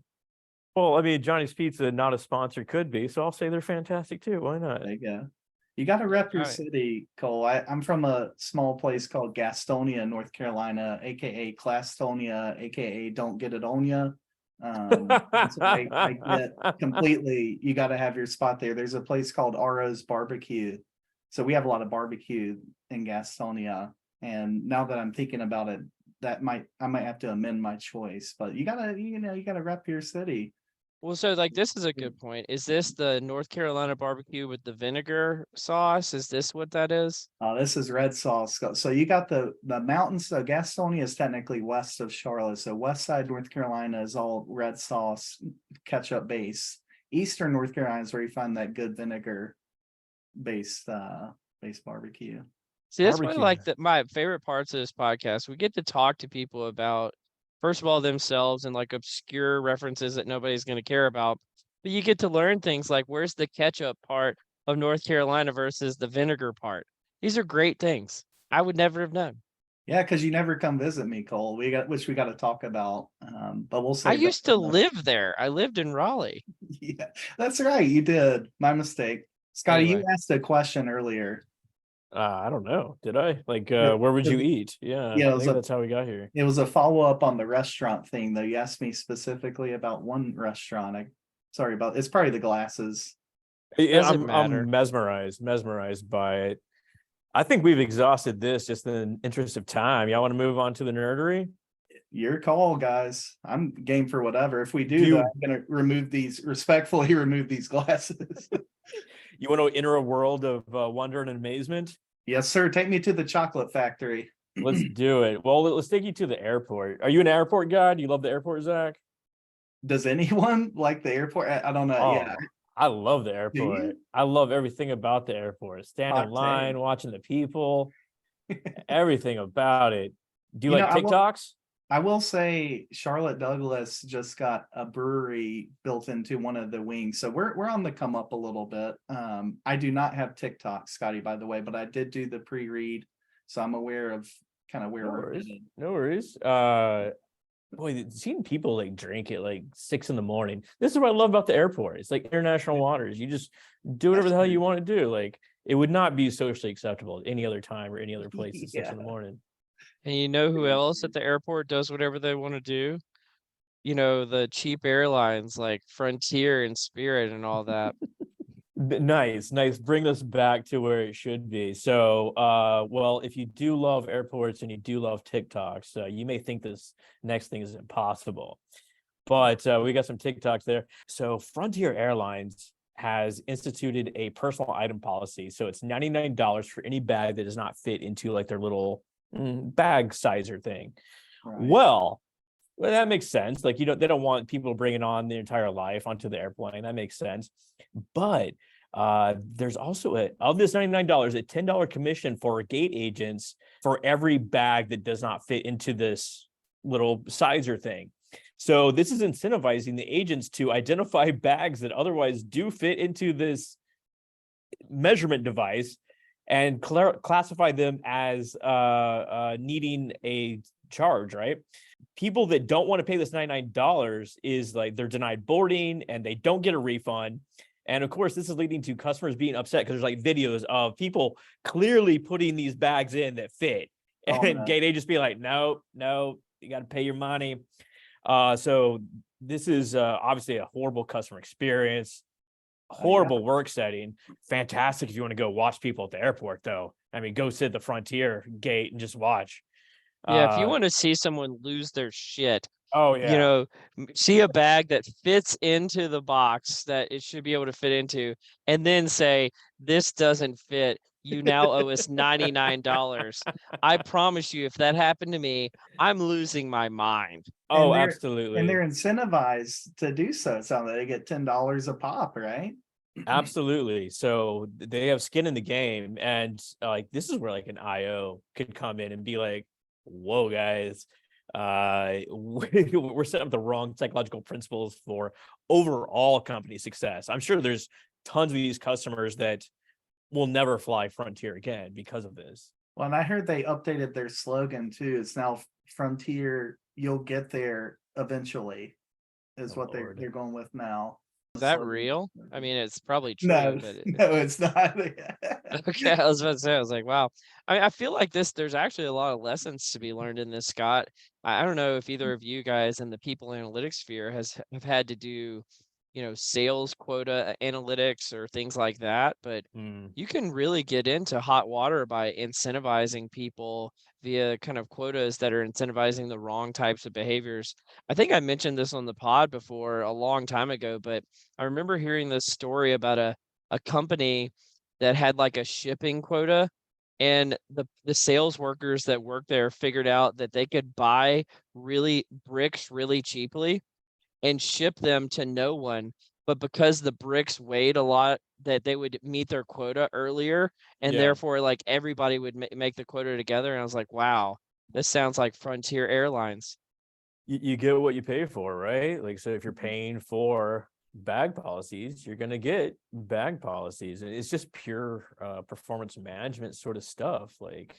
Well, I mean, Johnny's Pizza, not a sponsor, could be, so I'll say they're fantastic too. Why not? There you go. You got to rep your Alright. city, Cole. I'm from a small place called Gastonia, North Carolina, aka Clastonia, aka Don't Get It On Ya. That's what I get completely. You got to have your spot there. There's a place called Aro's Barbecue. So we have a lot of barbecue in Gastonia. And now that I'm thinking about it, I might have to amend my choice. But you gotta rep your city. Well, so like this is a good point. Is this the North Carolina barbecue with the vinegar sauce? Is this what that is? This is red sauce. So you got the mountains. So Gastonia is technically west of Charlotte. So west side North Carolina is all red sauce, ketchup base. Eastern North Carolina is where you find that good vinegar based barbecue. See, that's one of Barbecue. like my favorite parts of this podcast. We get to talk to people about, first of all, themselves and like obscure references that nobody's going to care about. But you get to learn things like where's the ketchup part of North Carolina versus the vinegar part. These are great things. I would never have known. Yeah, because you never come visit me, Cole. We got to talk about. But we'll say I used to live there. I lived in Raleigh. Yeah, that's right. You did. My mistake. Scotty, Anyway. you asked a question earlier. I don't know. Did I? Like, Yeah, where would you it- eat? Yeah, yeah, it I was think a- that's how we got here. It was a follow-up on the restaurant thing, though. You asked me specifically about one restaurant. Sorry about it's probably the glasses. Doesn't matter. I'm mesmerized by it. I think we've exhausted this just in the interest of time. Y'all want to move on to the nerdery? Your call, guys. I'm game for whatever. If we do, You- though, I'm gonna respectfully remove these glasses. You want to enter a world of wonder and amazement? Yes, sir. Take me to the chocolate factory. Let's do it. Well, let's take you to the airport. Are you an airport guy? Do you love the airport, Zach? Does anyone like the airport? I don't know. Oh, Yeah. I love the you? airport. I love everything about the airport. Standing Hot in line, take. watching the people, everything about it. Do you You like know, I will- TikToks? I will say Charlotte Douglas just got a brewery built into one of the wings. So we're on the come up a little bit. I do not have TikTok, Scotty, by the way, but I did do the pre-read. So I'm aware of kind of where No we're worries. headed. No worries. Boy, seeing people like drink at like 6 a.m. This is what I love about the airport. It's like international waters. You just do whatever That's the hell true. you want to do. Like it would not be socially acceptable at any other time or any other place at 6 in the morning. And you know who else at the airport does whatever they want to do? You know, the cheap airlines like Frontier and Spirit and all that. Nice. Bring us back to where it should be. So, well, if you do love airports and you do love TikToks, you may think this next thing is impossible, but we got some TikToks there. So Frontier Airlines has instituted a personal item policy. So it's $99 for any bag that does not fit into like their little bag sizer thing. Right. Well, that makes sense. Like, they don't want people bringing on their entire life onto the airplane. That makes sense. But there's also of this $99, a $10 commission for gate agents for every bag that does not fit into this little sizer thing. So this is incentivizing the agents to identify bags that otherwise do fit into this measurement device and classify them as needing a charge, right? People that don't want to pay this $99 is like they're denied boarding and they don't get a refund. And of course, this is leading to customers being upset because there's like videos of people clearly putting these bags in that fit. And gate agents be like, no, you got to pay your money. So this is obviously a horrible customer experience, horrible work setting. Fantastic if you want to go watch people at the airport, though. I mean, go sit at the Frontier gate and just watch. Yeah, if you want to see someone lose their shit, oh yeah, you know, see a bag that fits into the box that it should be able to fit into, and then say, this doesn't fit. You now owe us $99. I promise you, if that happened to me, I'm losing my mind. Oh, And absolutely. And they're incentivized to do so. It sounds like they get $10 a pop, right? Absolutely. So they have skin in the game, and like this is where like an IO could come in and be like, whoa, guys, we're setting up the wrong psychological principles for overall company success. I'm sure there's tons of these customers that will never fly Frontier again because of this. Well, and I heard they updated their slogan too. It's now Frontier, you'll get there eventually, is what Lord. they're going with now. Is that Slogan. real? I mean, it's probably true, No, but no, it's not. okay, I was about to say, I was like, wow. I feel like there's actually a lot of lessons to be learned in this, Scott. I don't know if either of you guys in the people analytics sphere have had to do, sales quota analytics or things like that, but you can really get into hot water by incentivizing people via kind of quotas that are incentivizing the wrong types of behaviors. I think I mentioned this on the pod before a long time ago, but I remember hearing this story about a company that had like a shipping quota, and the sales workers that worked there figured out that they could buy bricks really cheaply and ship them to no one. But because the bricks weighed a lot, that they would meet their quota earlier, and therefore like everybody would make the quota together. And I was like, wow, this sounds like Frontier Airlines. You get what you pay for, right? Like, so if you're paying for bag policies, you're going to get bag policies. And it's just pure performance management sort of stuff. Like,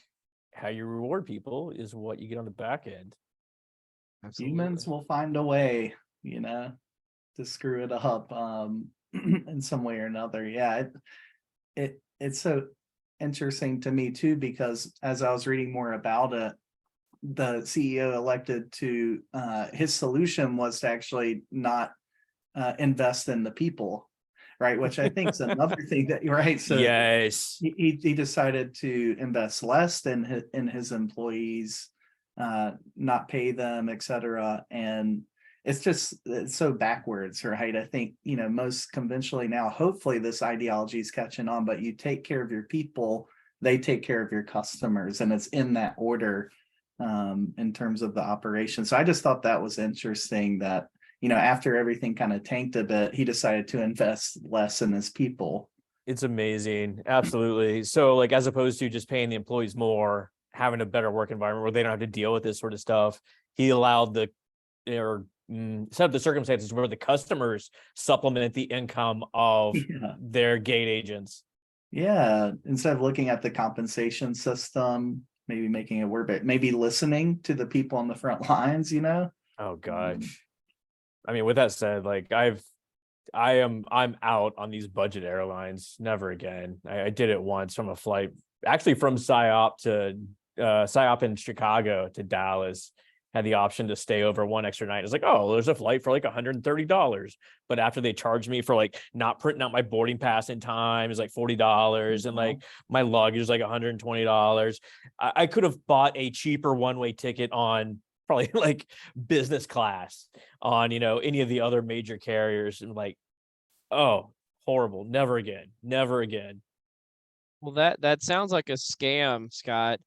how you reward people is what you get on the back end. Humans will find a way, to screw it up in some way or another. Yeah, it's so interesting to me too, because as I was reading more about it, the CEO elected to his solution was to actually not invest in the people, right? Which I think is another thing that you're right. So yes, he decided to invest less in his employees, not pay them, etc. And it's so backwards, right? I think, most conventionally now, hopefully this ideology is catching on, but you take care of your people, they take care of your customers, and it's in that order in terms of the operation. So I just thought that was interesting that, after everything kind of tanked a bit, he decided to invest less in his people. It's amazing. Absolutely. So like, as opposed to just paying the employees more, having a better work environment where they don't have to deal with this sort of stuff, he allowed set up the circumstances where the customers supplement the income of their gate agents. Yeah. Instead of looking at the compensation system, maybe making it work, but maybe listening to the people on the front lines, Oh gosh. I mean, with that said, like I've I'm out on these budget airlines. Never again. I did it once from a flight, actually from PSYOP in Chicago to Dallas. Had the option to stay over one extra night. It's like, oh, there's a flight for like $130. But after they charged me for like not printing out my boarding pass in time, it's like $40. And like my luggage is like $120. I could have bought a cheaper one-way ticket on probably like business class on, you know, any of the other major carriers, and like, oh, horrible. Never again. Never again. Well, that sounds like a scam, Scott.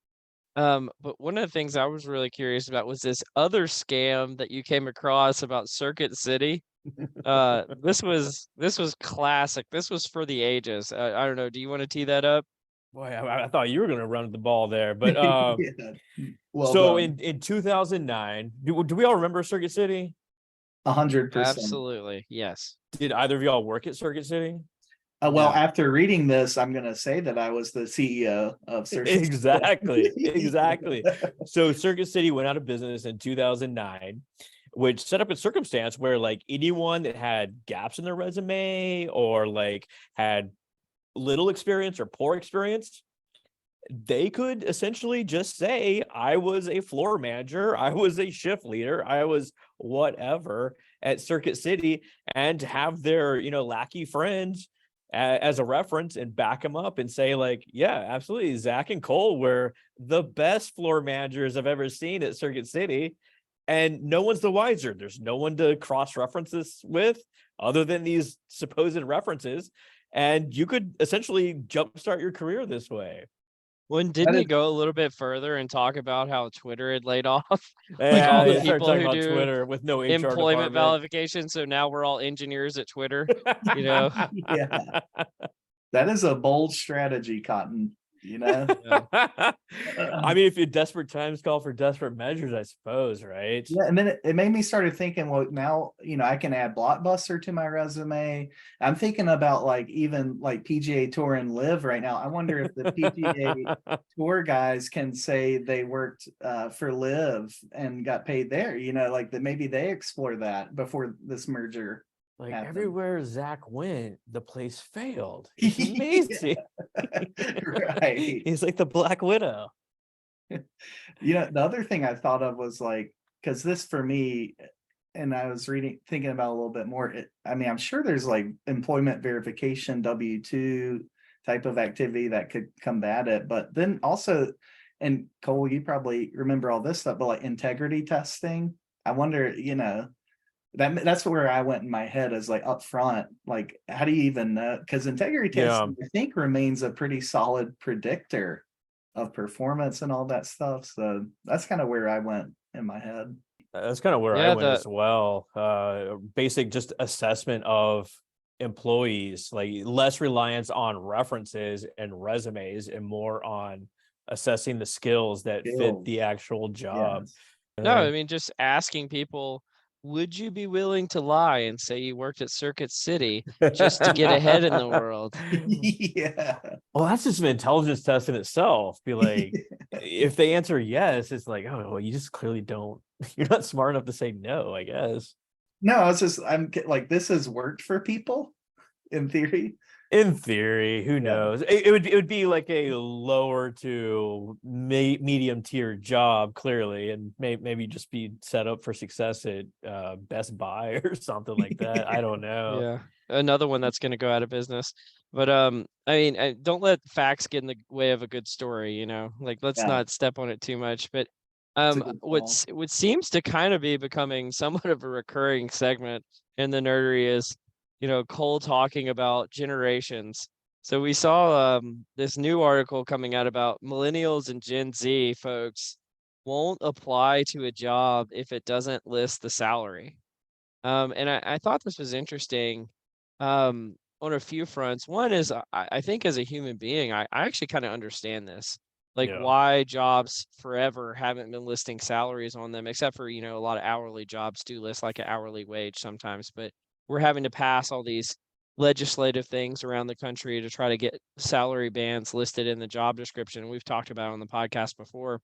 But one of the things I was really curious about was this other scam that you came across about Circuit City. This was classic. This was for the ages. I don't know. Do you want to tee that up? Boy, I thought you were going to run the ball there, but Yeah. Well so done. in 2009, do we all remember Circuit City? 100%. Absolutely. Yes. Did either of y'all work at Circuit City? Well, No. after reading this, I'm going to say that I was the CEO of Circuit City. Exactly. So Circuit City went out of business in 2009, which set up a circumstance where like anyone that had gaps in their resume or like had little experience or poor experience, they could essentially just say, I was a floor manager, I was a shift leader, I was whatever at Circuit City, and have their, you know, lackey friends as a reference and back them up and say like, yeah, absolutely, Zach and Cole were the best floor managers I've ever seen at Circuit City. And no one's the wiser. There's no one to cross-reference this with other than these supposed references. And you could essentially jumpstart your career this way. When didn't you go a little bit further and talk about how Twitter had laid off Yeah, all the they started people talking who about do Twitter with no HR employment department. validation? So now we're all engineers at Twitter, you know? Yeah. That is a bold strategy, Cotton, you know? I mean, if desperate times call for desperate measures, I suppose, right? Yeah, and then it made me started thinking, well, now, you know, I can add Blockbuster to my resume. I'm thinking about like even like PGA Tour and Live right now. I wonder if the PGA Tour guys can say they worked for Live and got paid there, you know, like that maybe they explore that before this merger. Like happened. everywhere Zach went, the place failed. It's amazing. Right. He's like the Black Widow. You know, the other thing I thought of was like, because this for me, and I was thinking about a little bit more. I mean, I'm sure there's like employment verification, W-2 type of activity that could combat it. But then also, and Cole, you probably remember all this stuff, but like integrity testing. I wonder, you know, that's where I went in my head is like up front, like how do you even know? Because integrity testing, I think, remains a pretty solid predictor of performance and all that stuff. So that's kind of where I went in my head. That's kind of where I went as well. Basic just assessment of employees, like less reliance on references and resumes and more on assessing the skills that fit the actual job. Yes. No, I mean, just asking people, would you be willing to lie and say you worked at Circuit City just to get ahead in the world? Yeah. Well, that's just an intelligence test in itself. Be like, if they answer yes, it's like, oh, well, you just clearly don't, you're not smart enough to say no, I guess. No, I'm like, this has worked for people in theory. In theory, who knows? It would be like a lower to medium tier job, clearly, and maybe just be set up for success at Best Buy or something like that. I don't know. Yeah, another one that's going to go out of business. But I mean, don't let facts get in the way of a good story. You know, like let's not step on it too much. But what seems to kind of be becoming somewhat of a recurring segment in the nerdery is, you know, Cole talking about generations. So we saw this new article coming out about millennials and Gen Z folks won't apply to a job if it doesn't list the salary. And I thought this was interesting on a few fronts. One is I think as a human being, I actually kind of understand this. Like why jobs forever haven't been listing salaries on them, except for, you know, a lot of hourly jobs do list like an hourly wage sometimes, but we're having to pass all these legislative things around the country to try to get salary bands listed in the job description. We've talked about it on the podcast before.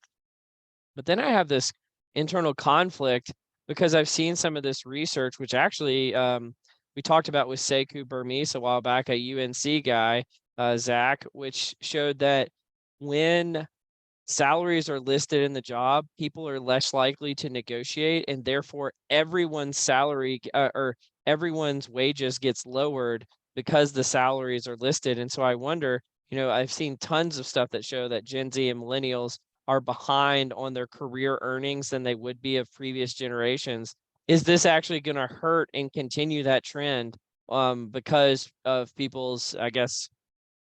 But then I have this internal conflict because I've seen some of this research, which actually we talked about with Sekou Burmese a while back, a UNC guy, Zach, which showed that when salaries are listed in the job, people are less likely to negotiate, and therefore everyone's salary or everyone's wages gets lowered because the salaries are listed. And so I wonder, I've seen tons of stuff that show that Gen Z and millennials are behind on their career earnings than they would be of previous generations. Is this actually going to hurt and continue that trend because of people's, I guess,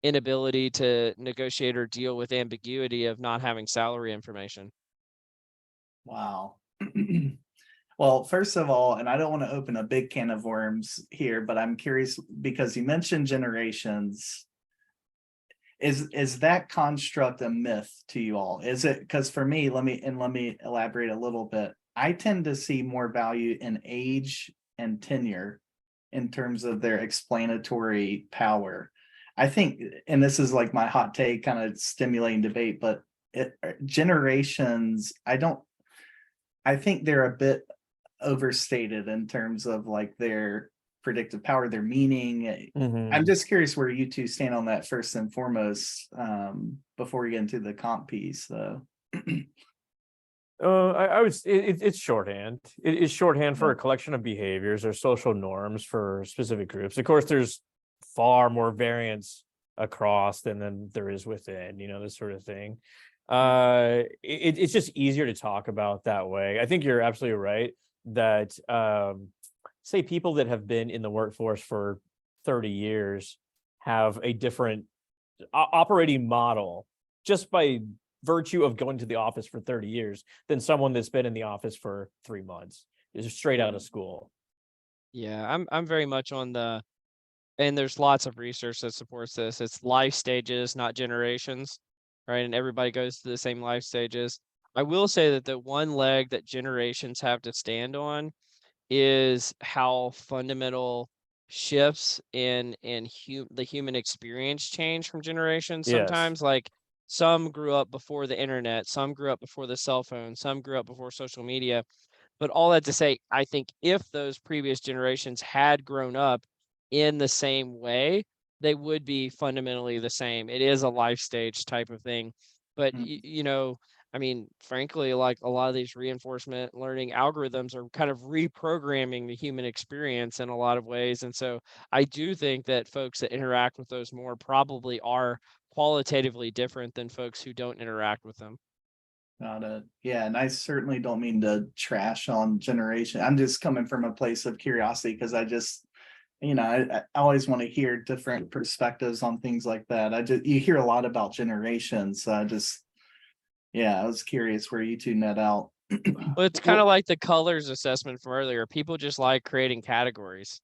inability to negotiate or deal with ambiguity of not having salary information? Wow. Well, first of all, and I don't want to open a big can of worms here, but I'm curious because you mentioned generations. Is that construct a myth to you all? Is it, because for me, let me elaborate a little bit. I tend to see more value in age and tenure in terms of their explanatory power. I think, and this is like my hot take, kind of stimulating debate, but generations, I think they're a bit overstated in terms of like their predictive power, their meaning. I'm just curious where you two stand on that first and foremost, before we get into the comp piece, though. I would. It's shorthand. It is shorthand for a collection of behaviors or social norms for specific groups. Of course, there's far more variance across than there is within. This sort of thing. It's just easier to talk about that way. I think you're absolutely right that say people that have been in the workforce for 30 years have a different operating model just by virtue of going to the office for 30 years than someone that's been in the office for 3 months, is straight out of school. Yeah, I'm very much on and there's lots of research that supports this. It's life stages, not generations, right? And everybody goes through the same life stages. I will say that the one leg that generations have to stand on is how fundamental shifts in the human experience change from generations. Yes. Sometimes, like, some grew up before the internet, some grew up before the cell phone, some grew up before social media. But all that to say, I think if those previous generations had grown up in the same way, they would be fundamentally the same. It is a life stage type of thing. But I mean, frankly, like a lot of these reinforcement learning algorithms are kind of reprogramming the human experience in a lot of ways. And so I do think that folks that interact with those more probably are qualitatively different than folks who don't interact with them. Got it. Yeah, and I certainly don't mean to trash on generation. I'm just coming from a place of curiosity because I just, I always want to hear different perspectives on things like that. You hear a lot about generations. So I was curious where you two net out. Well, it's kind of like the colors assessment from earlier. People just like creating categories.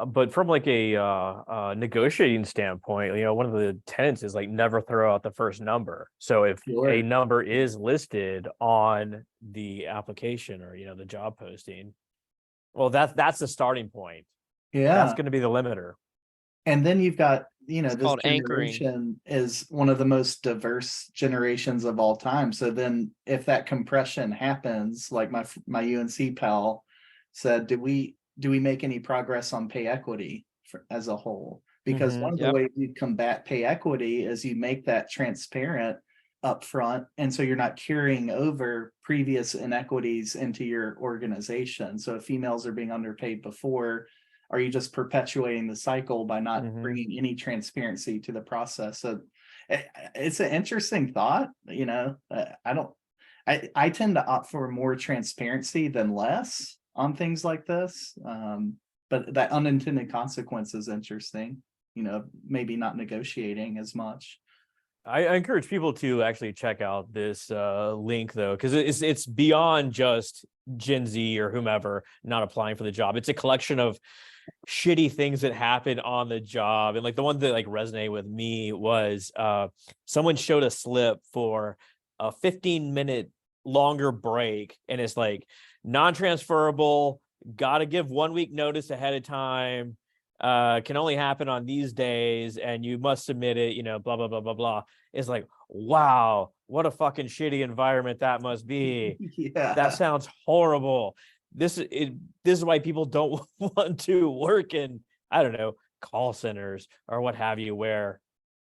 But from like a negotiating standpoint, one of the tenets is like never throw out the first number. So if a number is listed on the application or the job posting, well, that's the starting point. Yeah, that's going to be the limiter. And then you've got It's this called generation anchoring. is one of the most diverse generations of all time. So then, if that compression happens, like my UNC pal said, do we make any progress on pay equity as a whole? Because one of the ways you combat pay equity is you make that transparent upfront, and so you're not carrying over previous inequities into your organization. So if females are being underpaid before, are you just perpetuating the cycle by not bringing any transparency to the process? So it's an interesting thought. I tend to opt for more transparency than less on things like this. But that unintended consequence is interesting, maybe not negotiating as much. I encourage people to actually check out this link though, because it's beyond just Gen Z or whomever not applying for the job. It's a collection of shitty things that happen on the job. And like the one that like resonated with me was someone showed a slip for a 15-minute longer break, and it's like non-transferable, got to give 1 week notice ahead of time, can only happen on these days, and you must submit it, blah, blah, blah, blah, blah. It's like, wow, what a fucking shitty environment that must be. Yeah. That sounds horrible. This is why people don't want to work in I don't know, call centers or what have you, where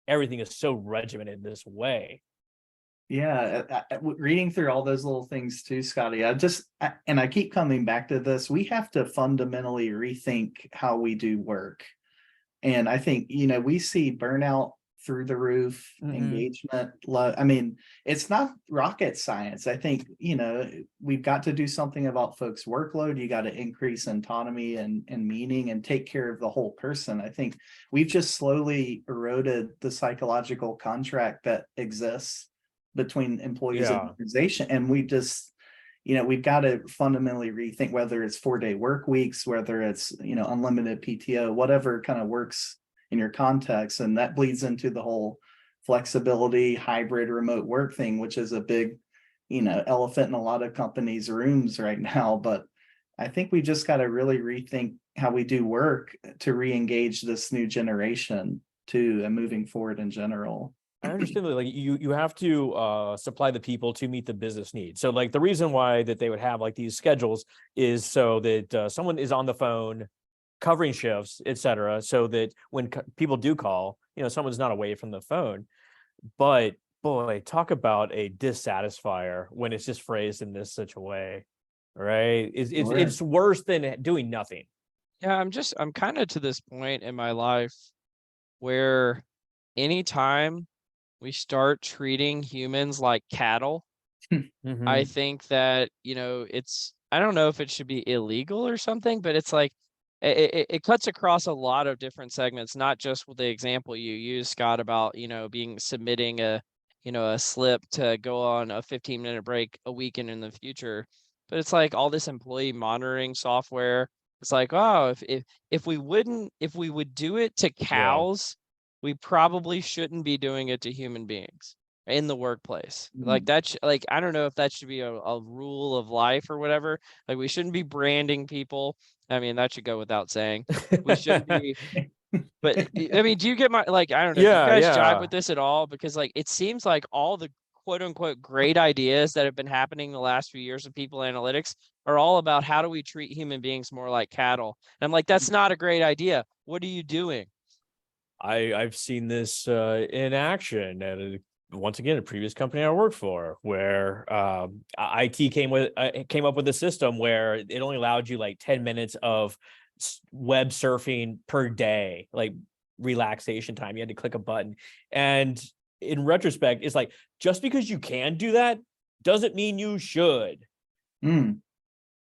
everything is so regimented this way. Yeah, reading through all those little things too, Scotty. And I keep coming back to this. We have to fundamentally rethink how we do work. And I think, we see burnout through the roof, engagement low. I mean, it's not rocket science. I think, we've got to do something about folks' workload. You got to increase autonomy and meaning and take care of the whole person. I think we've just slowly eroded the psychological contract that exists between employees and organization. And we just, we've got to fundamentally rethink whether it's 4-day work weeks, whether it's, unlimited PTO, whatever kind of works in your context. And that bleeds into the whole flexibility, hybrid, remote work thing, which is a big, elephant in a lot of companies' rooms right now. But I think we just got to really rethink how we do work to re-engage this new generation too, and moving forward in general. I understand that, like, you have to supply the people to meet the business needs. So like the reason why that they would have like these schedules is so that someone is on the phone covering shifts, et cetera, so that when people do call, someone's not away from the phone. But boy, talk about a dissatisfier when it's just phrased in this such a way, right? It's worse than doing nothing. Yeah, I'm kind of to this point in my life where anytime we start treating humans like cattle, I think that, I don't know if it should be illegal or something, but it's like, it cuts across a lot of different segments, not just with the example you use, Scott, about, submitting a slip to go on a 15-minute break a weekend in the future. But it's like all this employee monitoring software. It's like, oh, if we would do it to cows, we probably shouldn't be doing it to human beings in the workplace. Like that's like, I don't know if that should be a rule of life or whatever. Like we shouldn't be branding people. I mean, that should go without saying. We shouldn't be, but I mean, do you get my, like, I don't know, do you guys jive with this at all? Because like, it seems like all the quote unquote great ideas that have been happening the last few years of people analytics are all about how do we treat human beings more like cattle? And I'm like, that's not a great idea. What are you doing? I've seen this in action at once again a previous company I worked for, where IT came up with a system where it only allowed you like 10 minutes of web surfing per day, like relaxation time. You had to click a button, and in retrospect, it's like, just because you can do that doesn't mean you should.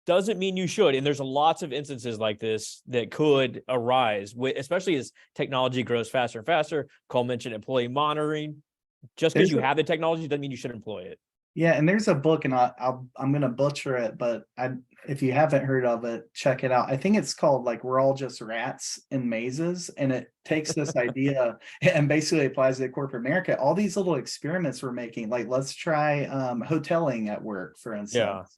Doesn't mean you should. And there's lots of instances like this that could arise, especially as technology grows faster and faster. Cole mentioned employee monitoring. Just because you have the technology doesn't mean you should employ it. Yeah, and there's a book, and I'm going to butcher it, but if you haven't heard of it, check it out. I think it's called like We're All Just Rats in Mazes, and it takes this idea and basically applies it to corporate America. All these little experiments we're making, like let's try hoteling at work, for instance.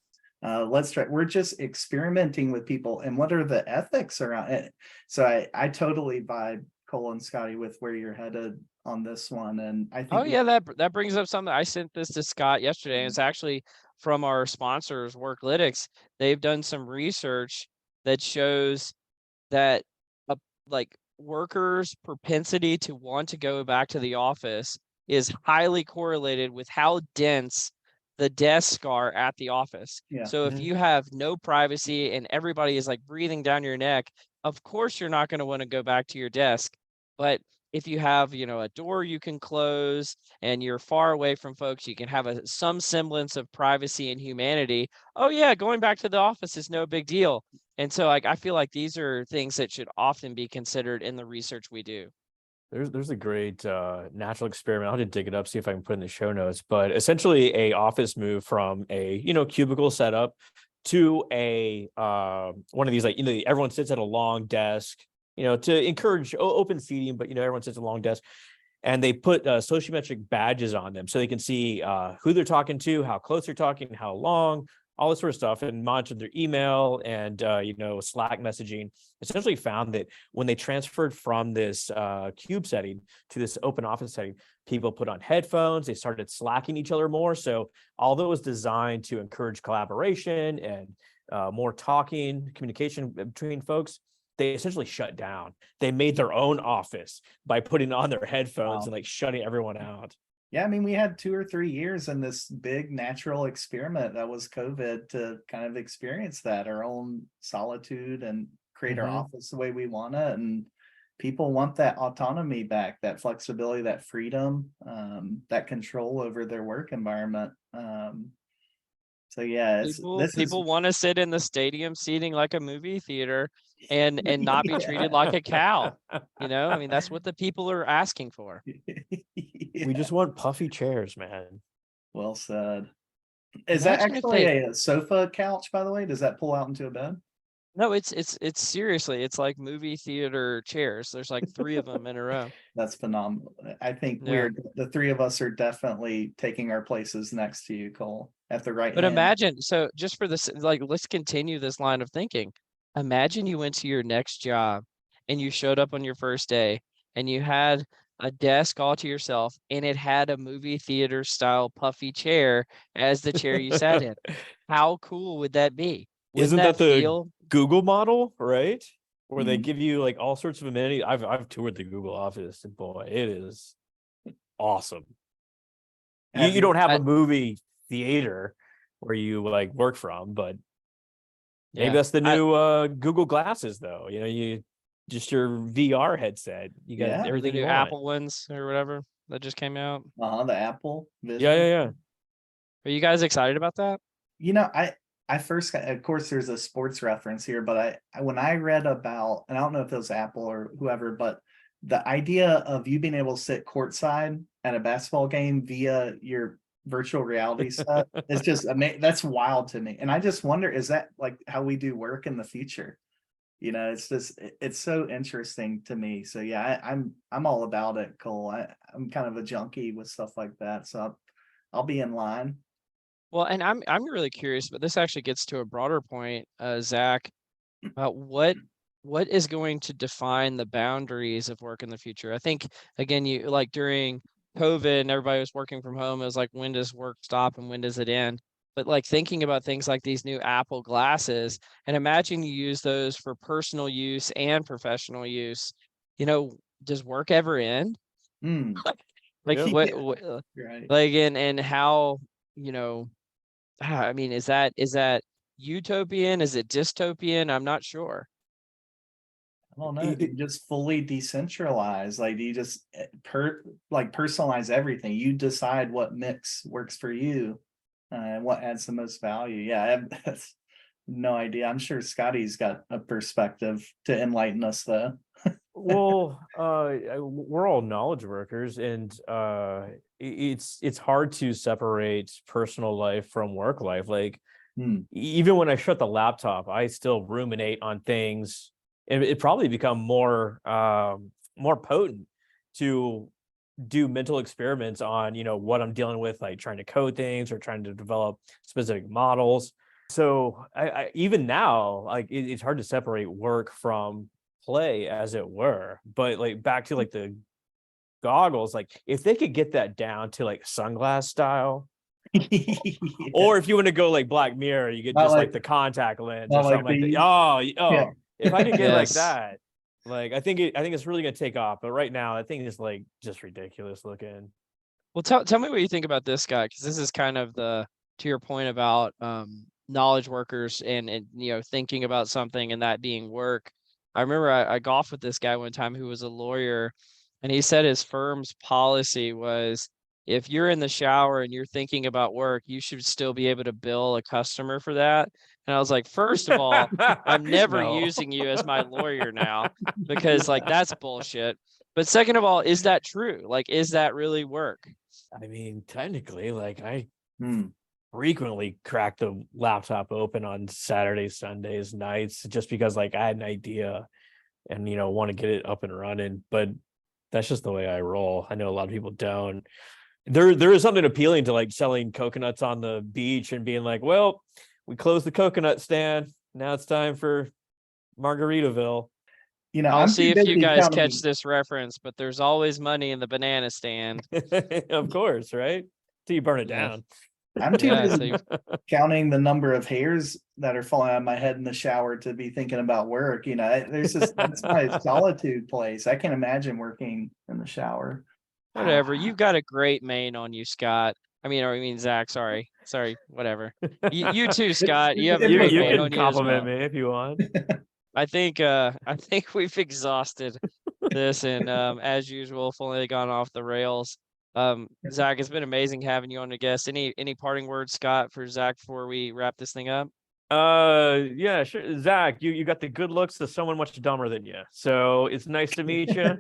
We're just experimenting with people, and what are the ethics around it? So I totally vibe, Cole and Scotty, with where you're headed on this one. And I think that brings up something. I sent this to Scott yesterday, and it's actually from our sponsors, Worklytics. They've done some research that shows that like workers' propensity to want to go back to the office is highly correlated with how dense the desks are at the office. So if you have no privacy and everybody is like breathing down your neck, of course you're not going to want to go back to your desk. But if you have, a door you can close and you're far away from folks, you can have some semblance of privacy and humanity. Oh yeah, going back to the office is no big deal. And so like, I feel like these are things that should often be considered in the research we do. There's a great natural experiment. I'll have to dig it up, see if I can put in the show notes. But essentially, a office move from a cubicle setup to a one of these, like, everyone sits at a long desk, to encourage open seating, but everyone sits at a long desk, and they put sociometric badges on them so they can see who they're talking to, how close they're talking, how long, all this sort of stuff, and monitor their email and Slack messaging. Essentially found that when they transferred from this cube setting to this open office setting, people put on headphones, they started slacking each other more. So although it was designed to encourage collaboration and more talking, communication between folks, they essentially shut down. They made their own office by putting on their headphones Wow. and like shutting everyone out. Yeah, I mean, we had 2 or 3 years in this big natural experiment that was COVID to kind of experience that, our own solitude and create our Mhm. office the way we want it. And people want that autonomy back, that flexibility, that freedom, that control over their work environment. So yeah, People want to sit in the stadium seating like a movie theater and not be treated like a cow. You know, I mean, that's what the people are asking for. We just want puffy chairs, man. Well said. Is that Imagine if actually they- a sofa couch, by the way? Does that pull out into a bed? No, it's seriously, it's like movie theater chairs. There's like 3 of them in a row. That's phenomenal. I think Yeah. the 3 of us are definitely taking our places next to you, Cole, at the right But hand. imagine, so just for this, like, let's continue this line of thinking. Imagine you went to your next job and you showed up on your first day and you had a desk all to yourself and it had a movie theater style puffy chair as the chair you sat in. How cool would that be? Wouldn't Isn't that the feel? Google model, right? Where they Mhm. give you like all sorts of amenities. I've toured the Google office, and boy, it is awesome. Have You don't have I- a movie theater where you like work from, but maybe Yeah. that's the new Google glasses, though. You know, you just your VR headset. You got Yeah. The everything new you want. Apple ones or whatever that just came out. The Apple Vision. Yeah. Are you guys excited about that? You know, I first got, of course, there's a sports reference here, but when I read about, and I don't know if it was Apple or whoever, but the idea of you being able to sit courtside at a basketball game via your virtual reality set is just amazing. That's wild to me. And I just wonder, is that like how we do work in the future? You know, it's just it's so interesting to me. So yeah, I'm all about it, Cole. I'm kind of a junkie with stuff like that. So I'll be in line. Well, and I'm really curious, but this actually gets to a broader point, Zach, about what is going to define the boundaries of work in the future. I think again, you like during COVID and everybody was working from home, it was like, when does work stop and when does it end? But like thinking about things like these new Apple glasses, and imagine you use those for personal use and professional use. You know, does work ever end? Hmm. Like Yeah. what Right. like and how, you know, I mean, is that utopian? Is it dystopian? I'm not sure. I don't know. Do you just fully decentralize? Like, do you just personalize everything? You decide what mix works for you, and what adds the most value. Yeah, I have that's no idea. I'm sure Scotty's got a perspective to enlighten us, though. Well, we're all knowledge workers, and it's hard to separate personal life from work life. Like even when I shut the laptop, I still ruminate on things. It probably become more potent to do mental experiments on, you know, what I'm dealing with, like trying to code things or trying to develop specific models. So I even now, like it's hard to separate work from play, as it were. But like back to like the goggles, like if they could get that down to like sunglass style, or if you want to go like Black Mirror, you get Not just like like- the contact lens not or something like like these. that. Oh, Yeah. if I could get like Yes. that, like I think it's really gonna take off. But right now, I think it's like just ridiculous looking. Well, tell me what you think about this guy, because this is kind of to your point about knowledge workers and you know, thinking about something and that being work. I remember I golfed with this guy one time who was a lawyer, and he said his firm's policy was, if you're in the shower and you're thinking about work, you should still be able to bill a customer for that. And I was like, first of all, I'm never No. using you as my lawyer now, because like that's bullshit. But second of all, is that true? Like, is that really work? I mean, technically, like I Hmm. frequently crack the laptop open on Saturdays, Sundays, nights, just because like I had an idea and, you know, want to get it up and running. But that's just the way I roll. I know a lot of people don't. There is something appealing to like selling coconuts on the beach and being like, well, we closed the coconut stand. Now it's time for Margaritaville. You know, I'll I'm see too if you busy guys counting- catch this reference, but there's always money in the banana stand. Of course, right? Till you burn it Yeah. down. I'm too Yeah, busy so counting the number of hairs that are falling out of my head in the shower to be thinking about work. There's this, that's my solitude place. I can't imagine working in the shower. whatever. You've got a great mane on you, Scott. I mean, Zach. Sorry, whatever. You too, Scott. You have a You, great you mane can on you as compliment well. me if you want. I think we've exhausted this, and as usual, if only gone off the rails. Zach, it's been amazing having you on the guest. Any parting words, Scott, for Zach before we wrap this thing up? Yeah, sure. Zach, you got the good looks of someone much dumber than you. So it's nice to meet you.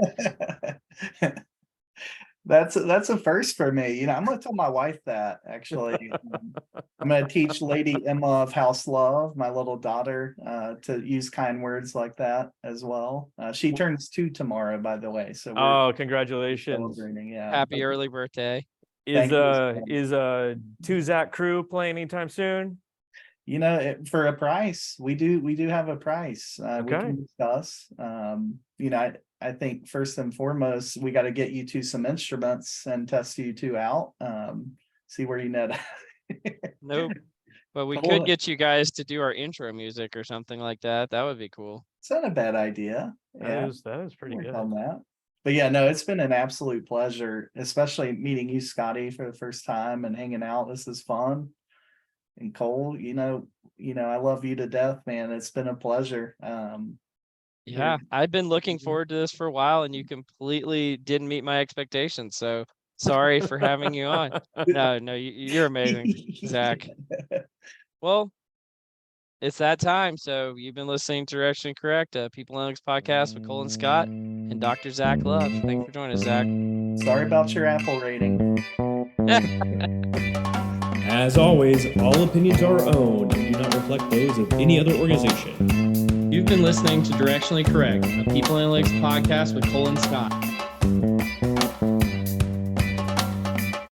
That's a first for me. I'm gonna tell my wife that actually. I'm gonna teach Lady Emma of House Love, my little daughter, to use kind words like that as well. She turns 2 tomorrow, by the way. So we're Oh, congratulations. celebrating. Yeah. Happy early birthday. Thank you. Is Two Zach crew playing anytime soon? For a price, we do have a price. We Okay. can discuss. I think first and foremost, we got to get you 2 some instruments and test you 2 out. See where you net. Nope. But we Cool. could get you guys to do our intro music or something like that. That would be cool. It's not a bad idea. Yeah, That is pretty work good. on that. But yeah, no, it's been an absolute pleasure, especially meeting you, Scotty, for the first time and hanging out. This is fun. And Cole, I love you to death, man. It's been a pleasure. Yeah, I've been looking forward to this for a while, and you completely didn't meet my expectations. So sorry for having you on. No, you're amazing, Zach. Well, it's that time. So you've been listening to Directionally Correct, People Analytics podcast with Cole and Scott and Dr. Zach Love. Thanks for joining us, Zach. Sorry about your Apple rating. As always, all opinions are our own and do not reflect those of any other organization. You've been listening to Directionally Correct, a People Analytics podcast with Cole and Scott.